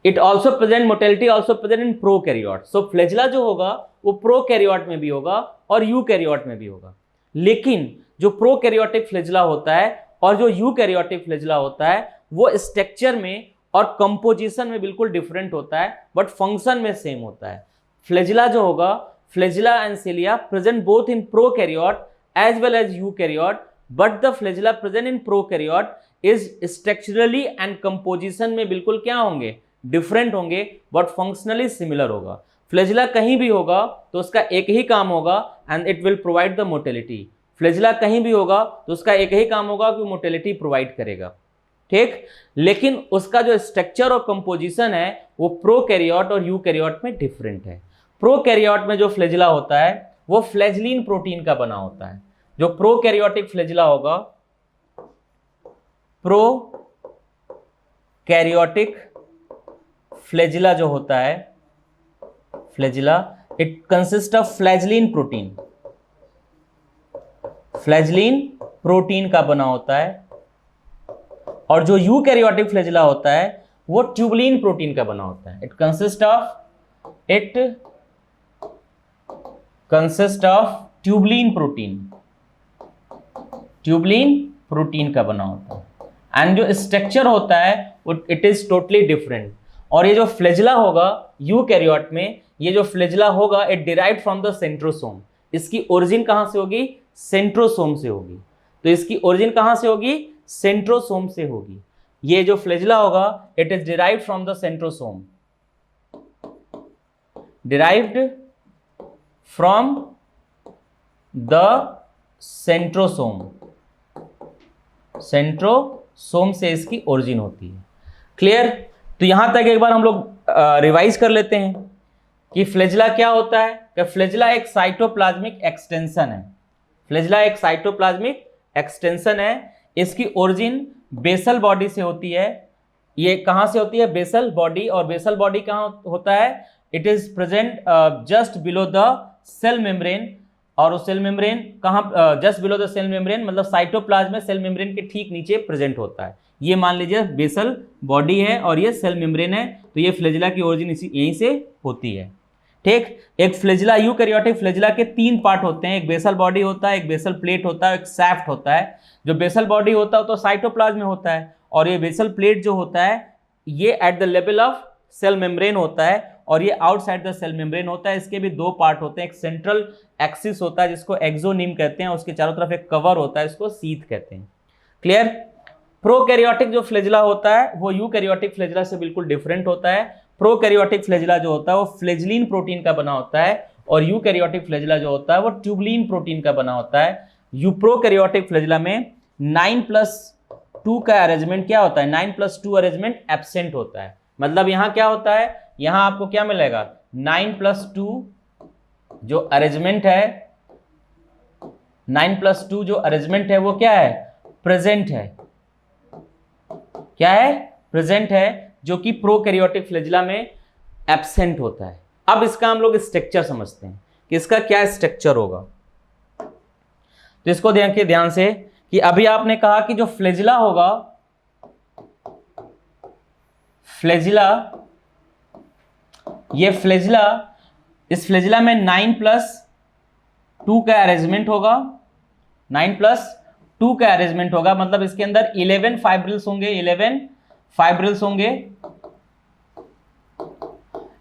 It also present motility also present in prokaryote. So flagella जो होगा वो prokaryote में भी होगा और eukaryote में भी होगा। लेकिन जो prokaryotic flagella होता है और जो eukaryotic flagella होता है वो स्ट्रक्चर में और कंपोजिशन में बिल्कुल डिफरेंट होता है, बट फंक्शन में सेम होता है। फ्लैजिला जो होगा, flagella and cilia present both in prokaryote as well as eukaryote, but the flagella present in prokaryote is structurally and composition में बिल्कुल क्या होंगे? डिफरेंट होंगे, बट फंक्शनली सिमिलर होगा। फ्लैजिला कहीं भी होगा तो उसका एक ही काम होगा and it will provide the motility. Flagella कहीं भी होगा तो उसका एक ही काम होगा कि मोटिलिटी प्रोवाइड करेगा, ठीक। लेकिन उसका जो स्ट्रक्चर और कंपोजिशन है वो प्रोकैरियोट और यूकैरियोट में डिफरेंट है। प्रोकैरियोट में जो फ्लैजिला होता है वो फ्लैजिलिन प्रोटीन का बना होता है। जो प्रोकैरियोटिक फ्लैजिला होगा, प्रोकैरियोटिक फ्लैजिला जो होता है, flagella, it consist of flagellin protein, flagellin protein का बना होता है। और जो यूकैरियोटिक फ्लैजिला होता है वो ट्यूबुलिन प्रोटीन का बना होता है। It consist of tubulin protein का बना होता है। एंड जो स्ट्रक्चर होता है वो इट इज टोटली डिफरेंट। और ये जो फ्लैजिला होगा यूकैरियोट में, ये जो फ्लैजिला होगा it derived from the centrosome. इसकी ओरिजिन कहां से होगी? सेंट्रोसोम से होगी। तो इसकी ओरिजिन कहां से होगी? सेंट्रोसोम से होगी। ये जो फ्लैजिला होगा it is derived from the centrosome, derived from the centrosome से इसकी ओरिजिन होती है। क्लियर? तो यहां तक एक बार हम लोग रिवाइज कर लेते हैं कि फ्लैजिला क्या होता है। कि फ्लैजिला एक साइटोप्लाज्मिक एक्सटेंशन है। फ्लैजिला एक साइटोप्लाज्मिक एक्सटेंशन है। इसकी ओरिजिन बेसल बॉडी से होती है। ये कहां से होती है? Basal body. और बेसल बॉडी कहां होता है? It is present just below the cell membrane. और उस सेल मेम्ब्रेन कहां? Just below the cell membrane, मतलब साइटोप्लाज्म में सेल मेम्ब्रेन के ठीक नीचे प्रेजेंट होता है। ये मान लीजिए बेसल बॉडी है और ये सेल मेम्ब्रेन है। तो ये फ्लैजिला की ओरिजिन यहीं से होती है, ठीक। एक फ्लैजिला, यूकैरियोटिक फ्लैजिला के 3 पार्ट होते हैं। एक बेसल बॉडी होता है, एक बेसल प्लेट होता है, एक सैफ्ट होता है। जो बेसल बॉडी होता है तो साइटोप्लाज्म में होता है, और ये बेसल प्लेट जो होता है ये at the level of cell membrane होता है, और ये आउटसाइड द सेल मेम्ब्रेन होता है। इसके भी 2 पार्ट होते हैं। एक सेंट्रल एक्सिस होता है जिसको एक्सोनिम कहते हैं, उसके चारों तरफ एक कवर होता है, इसको शीथ कहते हैं। क्लियर? प्रोकैरियोटिक जो फ्लैजिला होता है वो यूकैरियोटिक फ्लैजिला से बिल्कुल डिफरेंट होता है। प्रोकैरियोटिक फ्लैजिला जो होता है वो फ्लैजिलिन प्रोटीन का बना होता है, और यूकैरियोटिक फ्लैजिला जो होता है वो ट्यूबुलिन प्रोटीन का बना होता है। प्रोकैरियोटिक फ्लैजिला में 9+2 का अरेंजमेंट क्या होता है? 9+2 अरेंजमेंट एब्सेंट होता है। मतलब यहाँ क्या होता है? यहाँ आपको क्या मिलेगा? 9+2 जो अरेंजमेंट है, 9+2 जो अरेंजमेंट है वो क्या है? प्रेजेंट है। क्या है? प्रेजेंट है, जो कि प्रोकैरियोटिक फ्लैजिला में एब्सेंट होता है। अब इसका हम लोग स्ट्रक्चर समझते हैं कि इसका क्या स्ट्रक्चर होगा। तो इसको देखिए ध्यान से कि अभी आपने कहा कि जो फ्लैजिला होगा, फ्लैजिला, ये फ्लैजिला, इस फ्लैजिला में 9+2 का अरेंजमेंट होगा। 9+2 का अरेंजमेंट होगा, मतलब इसके अंदर 11 फाइब्रिल्स होंगे, 11 फाइब्रिल्स होंगे,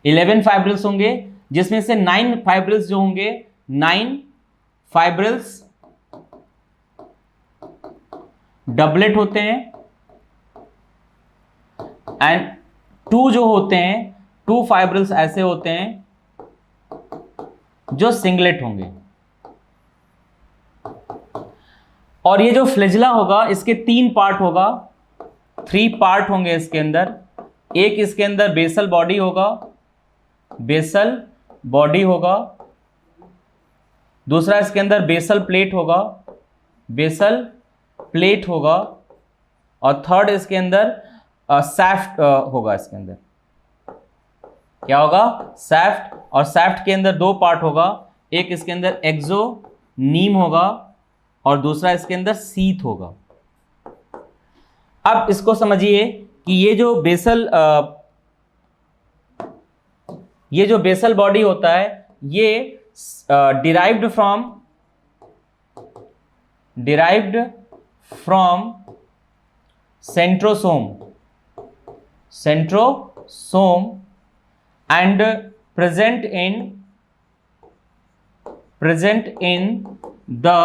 11 फाइब्रिल्स होंगे, जिसमें से 9 फाइब्रिल्स जो होंगे, 9 फाइब्रिल्स डबलेट होते हैं एंड 2 जो होते हैं, 2 फाइब्रिल्स ऐसे होते हैं जो सिंगलेट होंगे। और ये जो फ्लैजिला होगा इसके 3 पार्ट होगा, 3 पार्ट होंगे इसके अंदर। एक इसके अंदर बेसल बॉडी होगा, बेसल बॉडी होगा, दूसरा इसके अंदर बेसल प्लेट होगा, बेसल प्लेट होगा, और थर्ड इसके अंदर सैफ्ट होगा। इसके अंदर क्या होगा? सैफ्ट। और सैफ्ट के अंदर 2 पार्ट होगा, एक इसके अंदर एक्सो नीम होगा और दूसरा इसके अंदर सीथ होगा। अब इसको समझिए कि ये जो बेसल बॉडी होता है ये derived from centrosome and present in the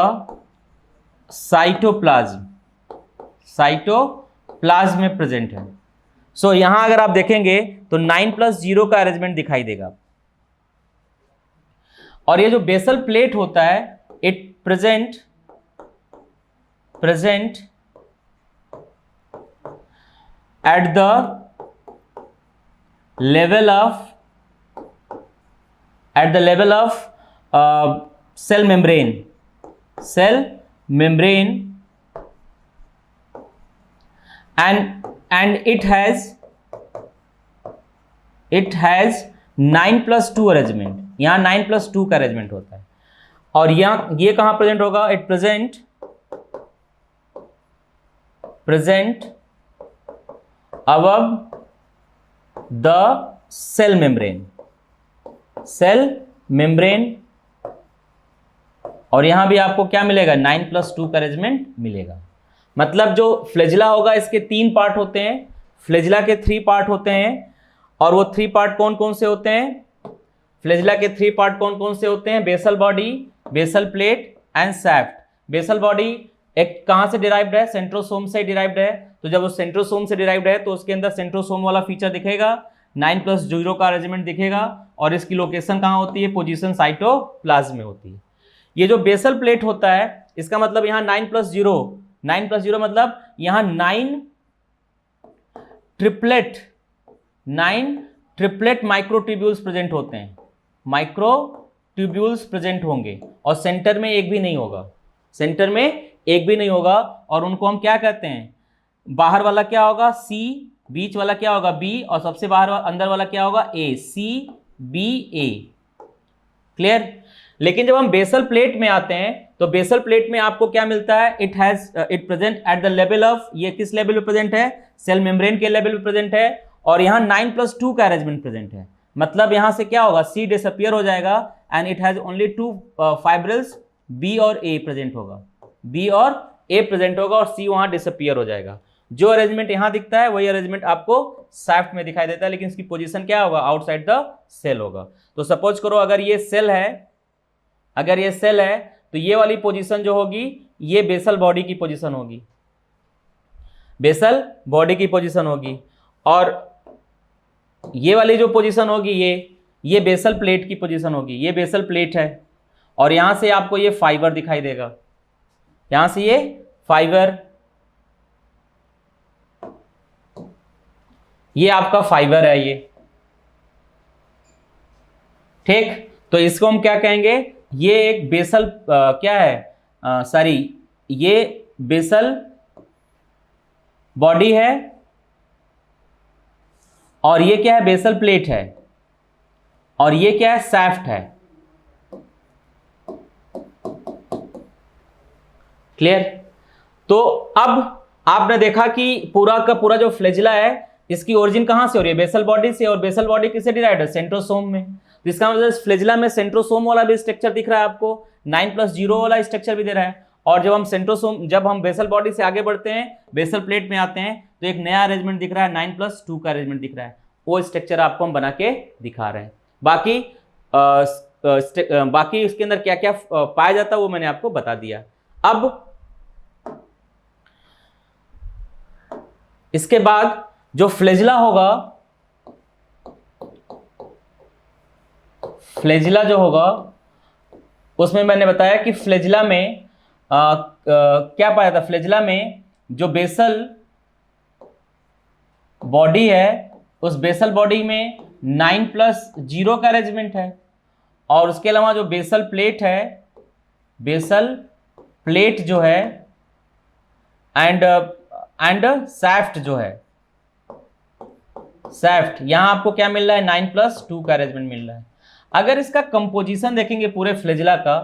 cytoplasm में प्रेजेंट है। सो यहां अगर आप देखेंगे तो 9+0 का अरेंजमेंट दिखाई देगा। और ये जो बेसल प्लेट होता है it present at the level of cell membrane and it has 9+2 arrangement. यहाँ 9+2 का अरेंजमेंट होता है। और यहाँ ये कहाँ प्रेजेंट होगा? It present above the cell membrane। और यहां भी आपको क्या मिलेगा? 9+2 का अरेंजमेंट मिलेगा। मतलब जो फ्लैजिला होगा इसके 3 पार्ट होते हैं, फ्लैजिला के 3 पार्ट होते हैं। और वो 3 पार्ट कौन कौन से होते हैं? फ्लैजिला के 3 पार्ट कौन कौन से होते हैं? Basal body, basal plate and shaft. Basal body एक कहां से डिराइव्ड है? सेंट्रोसोम से डिराइव्ड है। तो जब वो सेंट्रोसोम से डिराइव्ड है तो उसके अंदर सेंट्रोसोम वाला फीचर दिखेगा, 9+0 का अरेंजमेंट दिखेगा। और इसकी लोकेशन कहां होती है? पोजीशन साइटोप्लाज्म में होती है। ये जो बेसल प्लेट होता है इसका मतलब यहाँ 9+0 मतलब यहाँ 9 ट्रिपलेट माइक्रोट्यूब्यूल्स प्रेजेंट होते हैं, माइक्रोट्यूब्यूल्स प्रेजेंट होंगे। और सेंटर में एक भी नहीं होगा, और उनको हम क्या कहते हैं? बाहर वाला क्या होगा? C, बीच वाला क्या होगा? B, और सबसे बाहर अंदर वाला क्या होगा? A, CBA। क्लियर? लेकिन जब हम बेसल प्लेट में आते हैं तो बेसल प्लेट में आपको क्या मिलता है? It present at the level of, ये किस लेवल पे प्रेजेंट है? सेल मेम्ब्रेन के लेवल पे प्रेजेंट है। और यहाँ 9+2 का अरेंजमेंट प्रेजेंट है। मतलब यहां से क्या होगा? C डिसअपियर हो जाएगा and it has only 2 fibrils B और A प्रेजेंट होगा, B और A प्रेजेंट होगा, और C वहां डिसअपियर हो जाएगा। जो अरेंजमेंट यहां दिखता है वही अरेंजमेंट आपको सैफ्ट में दिखाई देता है, लेकिन इसकी पोजीशन क्या होगा? आउटसाइड द सेल होगा। तो सपोज करो अगर ये सेल है तो ये वाली पोजीशन जो होगी ये बेसल बॉडी की पोजीशन होगी, और ये वाली जो पोजीशन होगी ये बेसल प्लेट की पोजीशन होगी। ये बेसल प्लेट है और यहां से आपको ये फाइबर दिखाई देगा, यहां से ये फाइबर, ये आपका फाइबर है ये। ठीक, तो इसको हम क्या कहेंगे? ये एक बेसल क्या है? ये बेसल बॉडी है और ये क्या है? बेसल प्लेट है, और ये क्या है? सैफ्ट है। क्लियर? तो अब आपने देखा कि पूरा का पूरा जो फ्लैजिला है इसकी ओरिजिन कहां से हो रही है? बेसल बॉडी से। और बेसल बॉडी किससे डिराइव्ड है? सेंट्रोसोम में। तो इसका मतलब फ्लैजिला में सेंट्रोसोम वाला भी स्ट्रक्चर दिख रहा है आपको, 9+0 वाला स्ट्रक्चर भी दे रहा है। और जब हम बेसल बॉडी से आगे बढ़ते हैं, बेसल प्लेट में आते हैं, तो एक नया अरेंजमेंट दिख रहा है, 9+2 का अरेंजमेंट दिख रहा है। वो स्ट्रक्चर आपको हम बना के दिखा रहे हैं। बाकी इसके अंदर क्या क्या पाया जाता है वो मैंने आपको बता दिया। अब इसके बाद जो फ्लैजिला होगा, फ्लैजिला जो होगा उसमें मैंने बताया कि फ्लैजिला में क्या पाया था। फ्लैजिला में जो बेसल बॉडी है, उस बेसल बॉडी में 9+0 का अरेंजमेंट है, और उसके अलावा जो बेसल प्लेट है, बेसल प्लेट जो है एंड सैफ्ट जो है, सैफ्ट, यहां आपको क्या मिल रहा है, 9+2 का अरेंजमेंट मिल रहा है। अगर इसका कंपोजिशन देखेंगे, पूरे फ्लैजिला का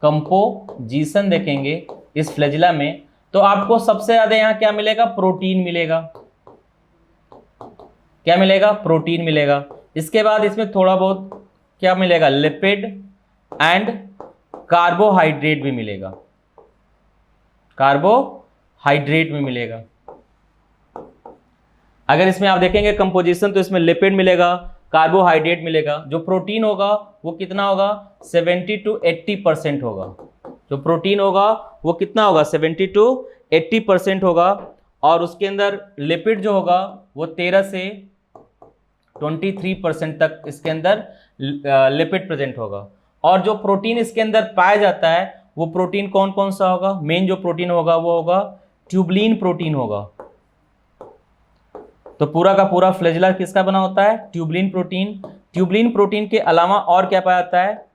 कंपोजिशन देखेंगे इस फ्लैजिला में, तो आपको सबसे ज्यादा यहां क्या मिलेगा, प्रोटीन मिलेगा। क्या मिलेगा, प्रोटीन मिलेगा। इसके बाद इसमें थोड़ा बहुत क्या मिलेगा, लिपिड एंड कार्बोहाइड्रेट भी मिलेगा, कार्बोहाइड्रेट भी मिलेगा। अगर इसमें आप देखेंगे कंपोजिशन, तो इसमें लिपिड मिलेगा, कार्बोहाइड्रेट मिलेगा। जो प्रोटीन होगा वो कितना होगा, 70 to 80% होगा। जो प्रोटीन होगा वो कितना होगा, 70 to 80% होगा। और उसके अंदर लिपिड जो होगा वो 13 से 23% तक इसके अंदर लिपिड प्रेजेंट होगा। और जो प्रोटीन इसके अंदर पाया जाता है वो प्रोटीन कौन कौन सा होगा, मेन जो प्रोटीन होगा वो होगा ट्यूबलिन प्रोटीन होगा। तो पूरा का पूरा फ्लैजिला किसका बना होता है, ट्यूबलिन प्रोटीन। ट्यूबलिन प्रोटीन के अलावा और क्या पाया जाता है,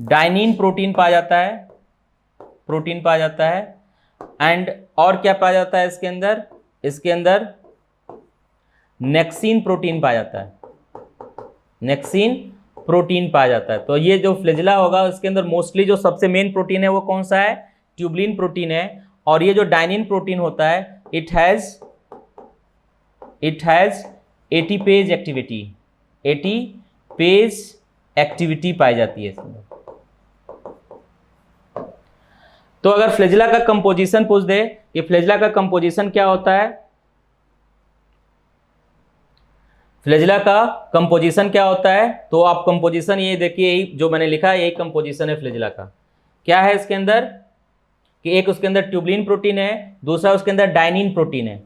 डाइनिन प्रोटीन पाया जाता है, प्रोटीन पाया जाता है। एंड और क्या पाया जाता है इसके अंदर, इसके अंदर नेक्सिन प्रोटीन पाया जाता है, नेक्सिन प्रोटीन पाया जाता है। तो ये जो फ्लैजिला होगा उसके अंदर मोस्टली जो सबसे मेन प्रोटीन है वो कौन सा है, ट्यूबलिन प्रोटीन है। और ये जो डाइनिन प्रोटीन होता है, it has ATPase activity, ATPase activity पाई जाती है इसमें। तो अगर फ्लैजिला का कंपोजिशन पूछ दे कि फ्लैजिला का कंपोजिशन क्या होता है, फ्लैजिला का कंपोजिशन क्या होता है, तो आप कंपोजिशन ये देखिए, यही जो मैंने लिखा है यही कंपोजिशन है फ्लैजिला का। क्या है इसके अंदर कि एक उसके अंदर ट्यूबलिन प्रोटीन है, दूसरा उसके अंदर डाइनिन प्रोटीन है।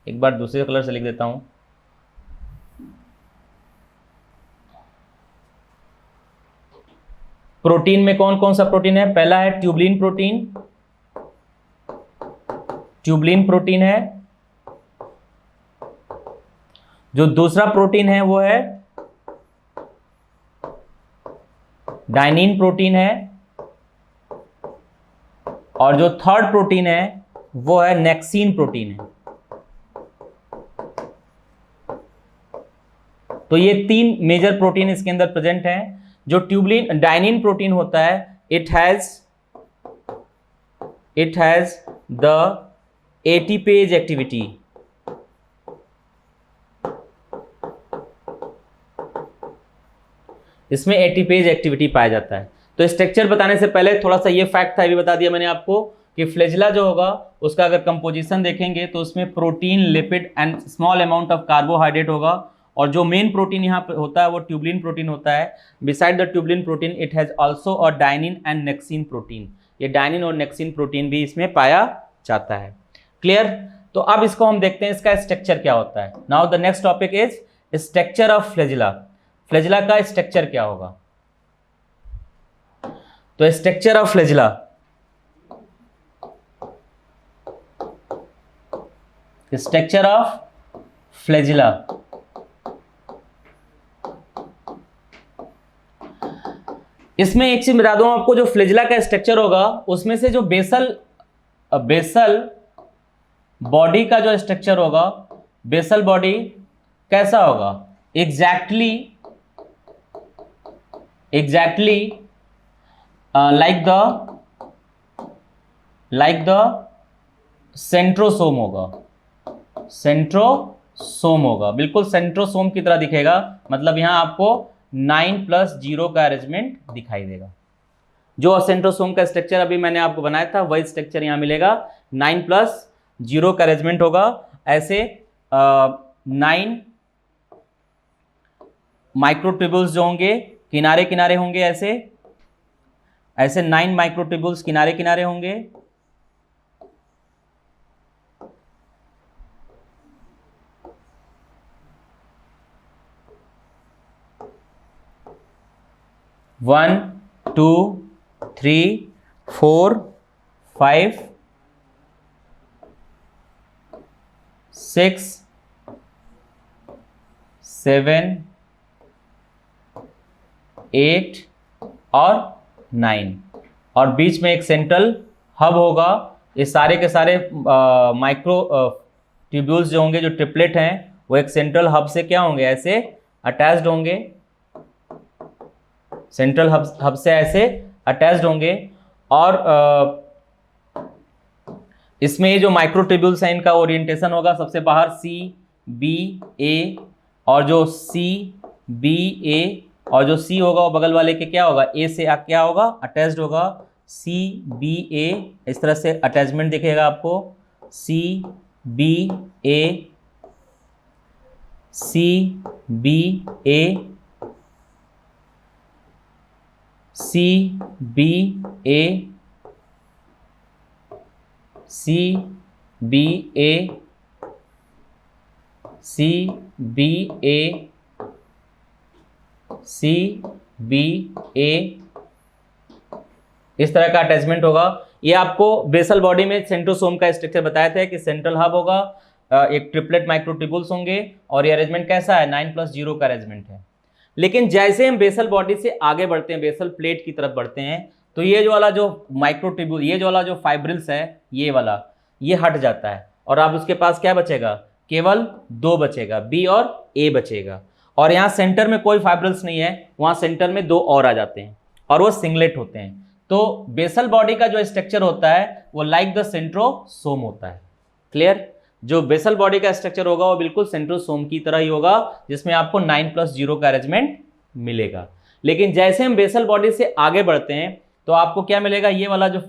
एक बार दूसरे कलर से लिख देता हूं। प्रोटीन में कौन कौन सा प्रोटीन है, पहला है ट्यूबलिन प्रोटीन, ट्यूबलिन प्रोटीन है। जो दूसरा प्रोटीन है वो है डाइनिन प्रोटीन है, और जो थर्ड प्रोटीन है वो है नेक्सिन प्रोटीन है। तो ये 3 मेजर प्रोटीन इसके अंदर प्रेजेंट हैं। जो ट्यूबलिन डाइनिन प्रोटीन होता है, it has the ATPase activity, इसमें एटीपेज एक्टिविटी पाया जाता है। तो स्ट्रक्चर बताने से पहले थोड़ा सा ये फैक्ट था, ये बता दिया मैंने आपको कि फ्लैजिला जो होगा उसका अगर कंपोजिशन देखेंगे तो उसमें protein, lipid and small amount of carbohydrate होगा। और जो मेन प्रोटीन यहाँ पे होता है वो ट्यूबलिन प्रोटीन होता है। Beside the tubulin protein it has also a dynein and nexin protein, ये डाइनिन और नेक्सिन प्रोटीन भी इसमें पाया जाता है। क्लियर। तो अब इसको हम देखते हैं इसका स्ट्रक्चर क्या होता है। Now the next topic is structure of flagella. Flagella का स्ट्रक्चर क्या होगा, तो structure of flagella, structure of flagella, इसमें एक चीज बता दूं आपको, जो फ्लैजिला का स्ट्रक्चर होगा उसमें से जो बेसल बॉडी का जो स्ट्रक्चर होगा, बेसल बॉडी कैसा होगा, एग्जैक्टली लाइक द सेंट्रोसोम होगा, सेंट्रोसोम होगा, बिल्कुल सेंट्रोसोम की तरह दिखेगा। मतलब यहां आपको 9 प्लस 0 का अरेंजमेंट दिखाई देगा। जो सेंट्रोसोम का स्ट्रक्चर अभी मैंने आपको बनाया था वही स्ट्रक्चर यहाँ मिलेगा, 9 प्लस 0 का अरेंजमेंट होगा। ऐसे 9 माइक्रोट्यूब्यूल्स जो होंगे किनारे किनारे होंगे, ऐसे 9 माइक्रोट्यूब्यूल्स किनारे किनारे होंगे। वन 2 3 4 5 6 7 8 और 9 और बीच में एक सेंट्रल हब होगा। ये सारे के सारे माइक्रो ट्यूब्यूल्स जो होंगे, जो ट्रिपलेट हैं, वो एक सेंट्रल हब से क्या होंगे, ऐसे अटैच्ड होंगे, सेंट्रल हब से ऐसे अटैच्ड होंगे। और इसमें ये जो माइक्रोट्यूब्यूल्स हैं इनका ओरिएंटेशन होगा सबसे बाहर CBA, और जो CBA और जो C होगा वो बगल वाले के क्या होगा, A से क्या होगा, अटैच्ड होगा। CBA इस तरह से अटैचमेंट दिखेगा आपको, CBA CBA CBA CBA CBA CBA इस तरह का अटैचमेंट होगा। ये आपको बेसल बॉडी में सेंट्रोसोम का स्ट्रक्चर बताया था कि सेंट्रल हब होगा, एक ट्रिपलेट माइक्रोट्यूब्यूल्स होंगे, और ये अरेंजमेंट कैसा है, 9 प्लस 0 का अरेंजमेंट है। लेकिन जैसे हम बेसल बॉडी से आगे बढ़ते हैं, बेसल प्लेट की तरफ बढ़ते हैं, तो ये जो वाला जो माइक्रोट्यूब्यूल, ये जो वाला जो फाइब्रिल्स है, ये वाला, ये हट जाता है और अब उसके पास क्या बचेगा, केवल 2 बचेगा, B और A बचेगा। और यहाँ सेंटर में कोई फाइब्रिल्स नहीं है, वहाँ सेंटर में 2 और आ जाते हैं और वो सिंगलेट होते हैं। तो बेसल बॉडी का जो स्ट्रक्चर होता है वो लाइक द सेंट्रोसोम होता है। क्लियर? जो बेसल बॉडी का स्ट्रक्चर होगा वो बिल्कुल सेंट्रोसोम की तरह ही होगा, जिसमें आपको 9 प्लस 0 का अरेंजमेंट मिलेगा। लेकिन जैसे हम बेसल बॉडी से आगे बढ़ते हैं तो आपको क्या मिलेगा, ये वाला जो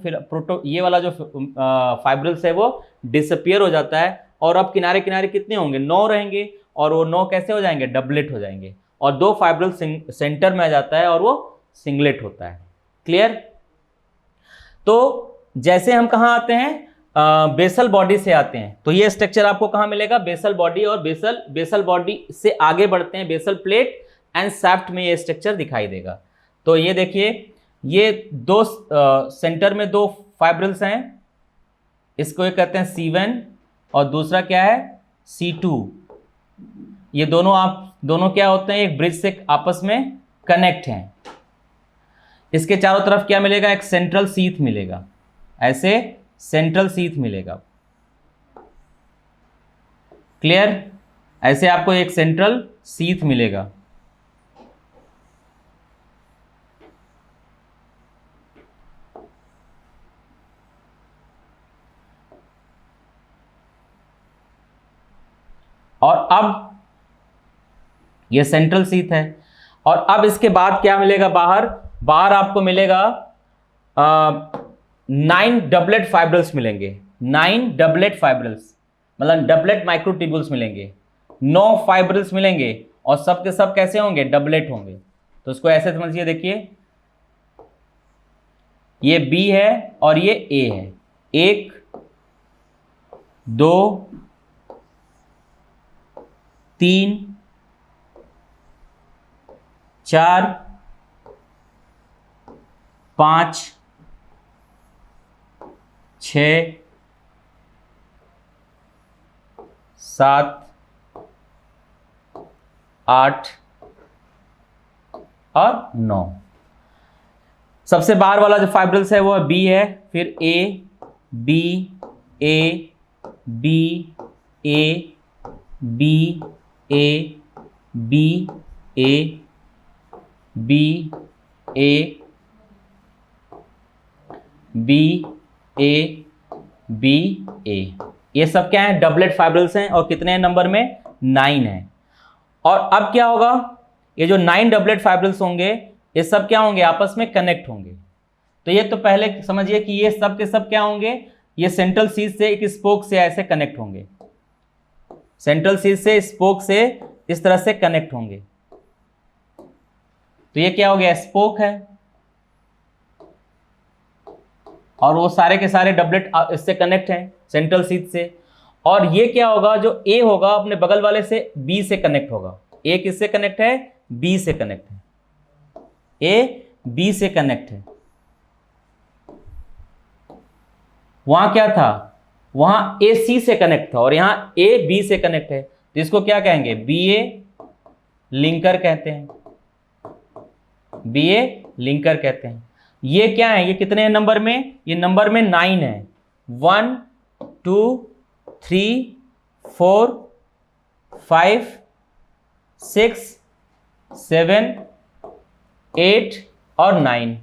फाइब्रिल्स है वो डिसअपियर हो जाता है, और अब किनारे किनारे कितने होंगे, 9 रहेंगे, और वो 9 कैसे हो जाएंगे, डबलेट हो जाएंगे, और 2 फाइब्रिल सेंटर में आ जाता है और वो सिंगलेट होता है। क्लियर? तो जैसे हम कहाँ आते हैं, बेसल बॉडी से आते हैं, तो ये स्ट्रक्चर आपको कहाँ मिलेगा, बेसल बॉडी, और बेसल बॉडी से आगे बढ़ते हैं, बेसल प्लेट एंड शाफ्ट में ये स्ट्रक्चर दिखाई देगा। तो ये देखिए, ये 2 सेंटर में 2 फाइब्रिल्स हैं, इसको एक कहते हैं C1 और दूसरा क्या है, C2। ये दोनों क्या होते हैं, एक ब्रिज से आपस में कनेक्ट हैं। इसके चारों तरफ क्या मिलेगा, एक सेंट्रल शीथ मिलेगा, ऐसे सेंट्रल शीथ मिलेगा। क्लियर? ऐसे आपको एक सेंट्रल शीथ मिलेगा। और अब ये सेंट्रल शीथ है, और अब इसके बाद क्या मिलेगा, बाहर आपको मिलेगा 9 डबलेट फाइब्रिल्स मिलेंगे। 9 डबलेट फाइब्रिल्स मतलब डबलेट माइक्रोट्यूब्यूल्स मिलेंगे, 9 फाइब्रिल्स मिलेंगे, और सब के सब कैसे होंगे, डबलेट होंगे। तो इसको ऐसे समझिए, देखिए ये B है और ये A है, 1 2 3 4 5 6 7 8 और 9। सबसे बाहर वाला जो फाइब्रिल्स है वो B है, फिर A B A B A B A B A B A B A B A, ये सब क्या है, डबलेट फाइब्रिल्स हैं, और कितने नंबर में, 9 है। और अब क्या होगा, ये जो 9 डबलेट फाइब्रिल्स होंगे ये सब क्या होंगे, आपस में कनेक्ट होंगे। तो ये तो पहले समझिए कि ये सब के सब क्या होंगे, ये सेंट्रल शीथ से एक स्पोक से ऐसे कनेक्ट होंगे, सेंट्रल शीथ से स्पोक से इस तरह से कनेक्ट होंगे। तो ये क्या हो गया, स्पोक है, और वो सारे के सारे डबलेट इससे कनेक्ट हैं सेंट्रल शीथ से। और ये क्या होगा, जो ए होगा अपने बगल वाले से बी से कनेक्ट होगा। ए किससे कनेक्ट है, बी से कनेक्ट है, ए बी से कनेक्ट है। वहां क्या था, वहां ए सी से कनेक्ट था और यहां ए बी से कनेक्ट है, तो इसको क्या कहेंगे, बी ए लिंकर कहते हैं, बी ए लिंकर कहते हैं। ये क्या है, ये कितने नंबर में, ये नंबर में 9 है। 1 2 3 4 5 6 7 8 और 9,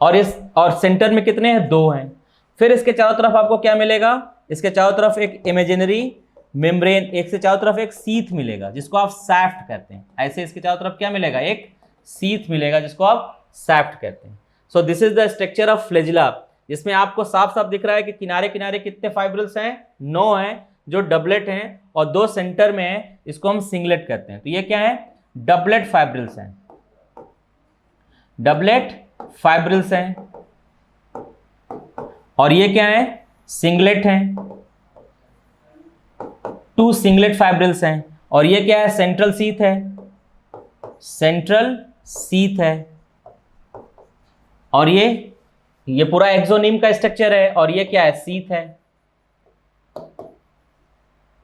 और सेंटर में कितने हैं, 2 हैं। फिर इसके चारों तरफ आपको क्या मिलेगा, इसके चारों तरफ एक इमेजिनरी मेम्ब्रेन, एक से चारों तरफ एक सीथ मिलेगा जिसको आप सैफ्ट कहते हैं। ऐसे इसके चारों तरफ क्या मिलेगा, एक सीथ मिलेगा जिसको आप सैफ्ट कहते हैं। So this is the structure of flagella, जिसमें आपको साफ साफ दिख रहा है कि किनारे किनारे कितने फाइब्रिल्स हैं, 9 हैं जो डबलेट हैं, और 2 सेंटर में है, इसको हम सिंगलेट कहते हैं। तो ये क्या है, डबलेट फाइब्रिल्स हैं, डबलेट फाइब्रिल्स हैं। और ये क्या है, सिंगलेट हैं, 2 सिंगलेट फाइब्रिल्स हैं। और ये क्या है, सेंट्रल शीथ है, सेंट्रल शीथ है। और ये पूरा एक्सोनीम का स्ट्रक्चर है, और ये क्या है, शीथ है।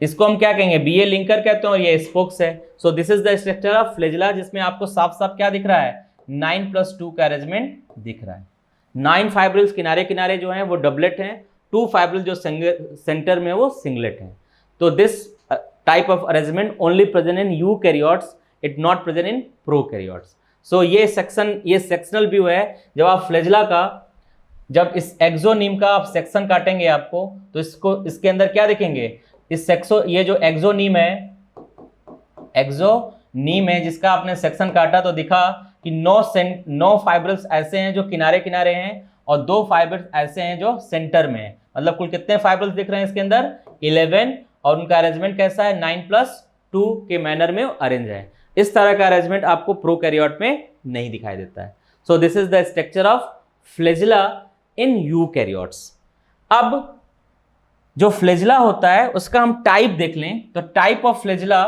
इसको हम क्या कहेंगे, बी ए लिंकर कहते हैं, और ये स्पोक्स है। So this is the structure of flagella, जिसमें आपको साफ साफ क्या दिख रहा है, 9+2 का अरेंजमेंट दिख रहा है। 9 फाइब्रिल्स किनारे किनारे जो हैं वो डबलेट हैं, 2 फाइब्रिल जो सेंटर में वो सिंगलेट हैं। तो this type of arrangement only present in eukaryotes, it not present in prokaryotes. So ये सेक्शनल व्यू है। जब आप फ्लैजिला का, जब इस एक्सोनीम का आप सेक्शन काटेंगे आपको, तो इसके अंदर क्या देखेंगे, ये जो एक्सोनीम है जिसका आपने सेक्शन काटा, तो दिखा कि 9 फाइब्रिल्स ऐसे हैं जो किनारे किनारे हैं, और 2 फाइब्रिल्स ऐसे हैं जो सेंटर में हैं। मतलब कुल कितने फाइब्रिल्स दिख रहे हैं इसके अंदर, 11, और उनका अरेंजमेंट कैसा है, 9+2 के मैनर में अरेंज है। इस तरह का अरेंजमेंट आपको प्रोकैरियोट में नहीं दिखाई देता है। So this is the structure of flagella in eukaryotes. अब जो फ्लैजिला होता है उसका हम टाइप देख लें, तो टाइप ऑफ फ्लैजिला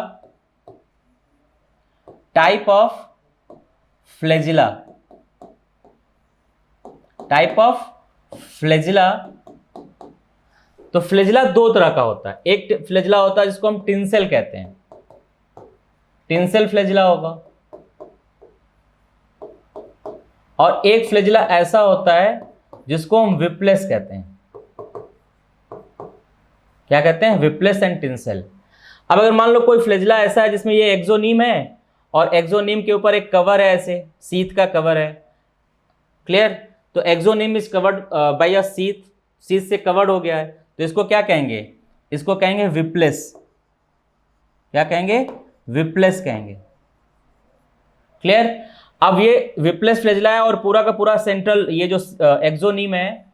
तो फ्लैजिला 2 तरह का होता है। एक फ्लैजिला होता है जिसको हम टिंसेल कहते हैं, टिंसेल फ्लैजिला होगा। और एक फ्लैजिला ऐसा होता है जिसको हम विप्लेस कहते हैं। क्या कहते हैं, विप्लेस एंड टिंसेल। अब अगर मान लो कोई फ्लैजिला ऐसा है जिसमें ये एक्सोनीम है, और एक्सोनीम के ऊपर एक कवर है, ऐसे शीथ का कवर है, क्लियर। तो axoneme is covered by a sheath से कवर्ड हो गया है, तो इसको क्या कहेंगे, इसको कहेंगे विप्लेस। क्या कहेंगे, विप्लेस कहेंगे, क्लियर। अब ये विप्लेस फ्लैजिला है, और पूरा का पूरा सेंट्रल ये जो एक्सोनीम है,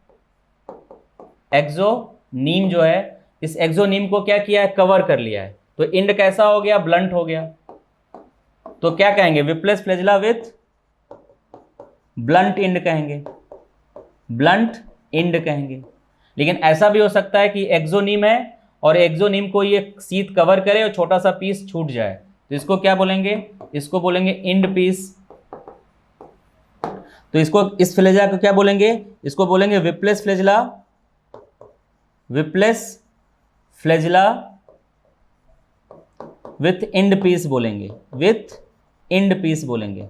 एक्सोनीम जो है, इस एक्सोनीम को क्या किया है, कवर कर लिया है। तो इंड कैसा हो गया, ब्लंट हो गया। तो क्या कहेंगे, विप्लेस फ्लैजिला विथ ब्लंट इंड कहेंगे, ब्लंट इंड कहेंगे। लेकिन ऐसा भी हो सकता है कि एक्सोनीम है और एक्सोनीम को ये शीथ कवर करे और छोटा सा पीस छूट जाए, तो इसको क्या बोलेंगे, इसको बोलेंगे इंड पीस। तो इसको, इस फ्लैजिला को क्या बोलेंगे, इसको बोलेंगे whiplash flagella, whiplash flagella with end piece बोलेंगे, विथ इंड पीस बोलेंगे।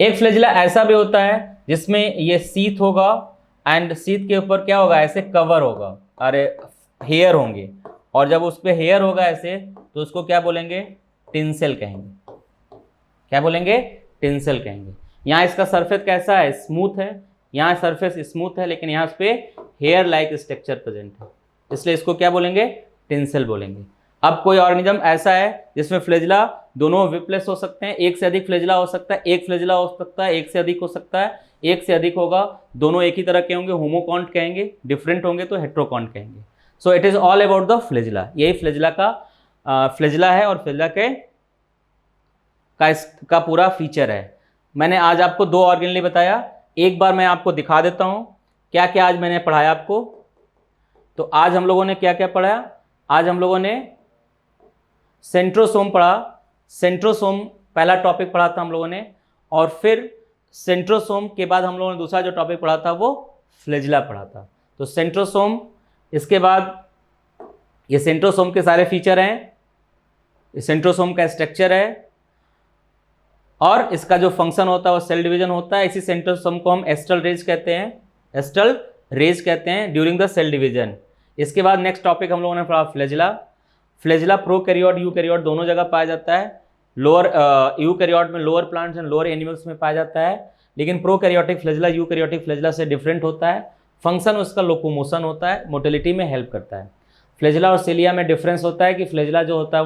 एक फ्लैजिला ऐसा भी होता है जिसमें ये शीथ होगा, एंड शीथ के ऊपर क्या होगा, ऐसे कवर होगा, अरे हेयर होंगे, और जब उस पर हेयर होगा ऐसे, तो उसको क्या बोलेंगे, टिंसेल कहेंगे। क्या बोलेंगे, टिंसेल कहेंगे। यहाँ इसका सरफेस कैसा है, स्मूथ है, यहाँ सरफेस स्मूथ है, लेकिन यहाँ पे हेयर लाइक स्ट्रक्चर प्रेजेंट है, इसलिए इसको क्या बोलेंगे, टिंसेल बोलेंगे। अब कोई ऑर्गेनिज्म ऐसा है जिसमें फ्लैजिला दोनों विप्लेस हो सकते हैं, एक से अधिक फ्लैजिला हो सकता है, एक फ्लैजिला हो सकता है, एक से अधिक हो सकता है, एक से अधिक होगा, दोनों एक ही तरह के होंगे, होमोकॉन्ट कहेंगे, डिफरेंट होंगे तो हेट्रोकॉन्ट कहेंगे। सो it is all about the flagella. यही फ्लैजिला का फ्लैजिला है और फ्लैजिला का पूरा फीचर है। मैंने आज आपको 2 ऑर्गेनेली बताया, एक बार मैं आपको दिखा देता हूं क्या क्या आज मैंने पढ़ाया आपको। तो आज हम लोगों ने क्या क्या पढ़ा? आज हम लोगों ने सेंट्रोसोम पढ़ा। सेंट्रोसोम पहला टॉपिक पढ़ा था हम लोगों ने, और फिर सेंट्रोसोम के बाद हम लोगों ने दूसरा जो टॉपिक पढ़ा था वो फ्लैजिला पढ़ा था। तो सेंट्रोसोम, इसके बाद ये सेंट्रोसोम के सारे फीचर हैं, सेंट्रोसोम का स्ट्रक्चर है, और इसका जो फंक्शन होता है वो सेल डिवीजन होता है। इसी सेंट्रोसोम को हम एस्टल रेज कहते हैं, एस्टल रेज कहते हैं ड्यूरिंग द सेल डिवीजन। इसके बाद नेक्स्ट टॉपिक हम लोगों ने पढ़ा फ्लैजिला। फ्लैजिला प्रोकैरियोट यूकैरियोट दोनों जगह पाया जाता है। लोअर यूकैरियोट में lower plants and lower animals में पाया जाता है, लेकिन प्रोकैरियोटिक फ्लैजिला यूकैरियोटिक फ्लैजिला से डिफरेंट होता है। फंक्शन उसका लोकोमोशन होता है, मोटिलिटी में हेल्प करता है। फ्लैजिला और सिलिया में डिफरेंस होता है कि फ्लैजिला जो होता है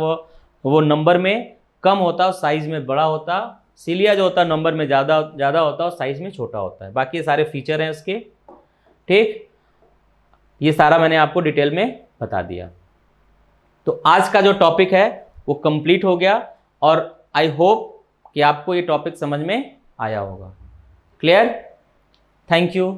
वो नंबर में कम होता है और साइज में बड़ा होता है। सिलिया जो होता है नंबर में ज़्यादा होता है और साइज में छोटा होता है। बाकी ये सारे फीचर हैं उसके, ठीक। ये सारा मैंने आपको डिटेल में बता दिया। तो आज का जो टॉपिक है वो कंप्लीट हो गया, और आई होप कि आपको ये टॉपिक समझ में आया होगा। क्लियर? Thank you.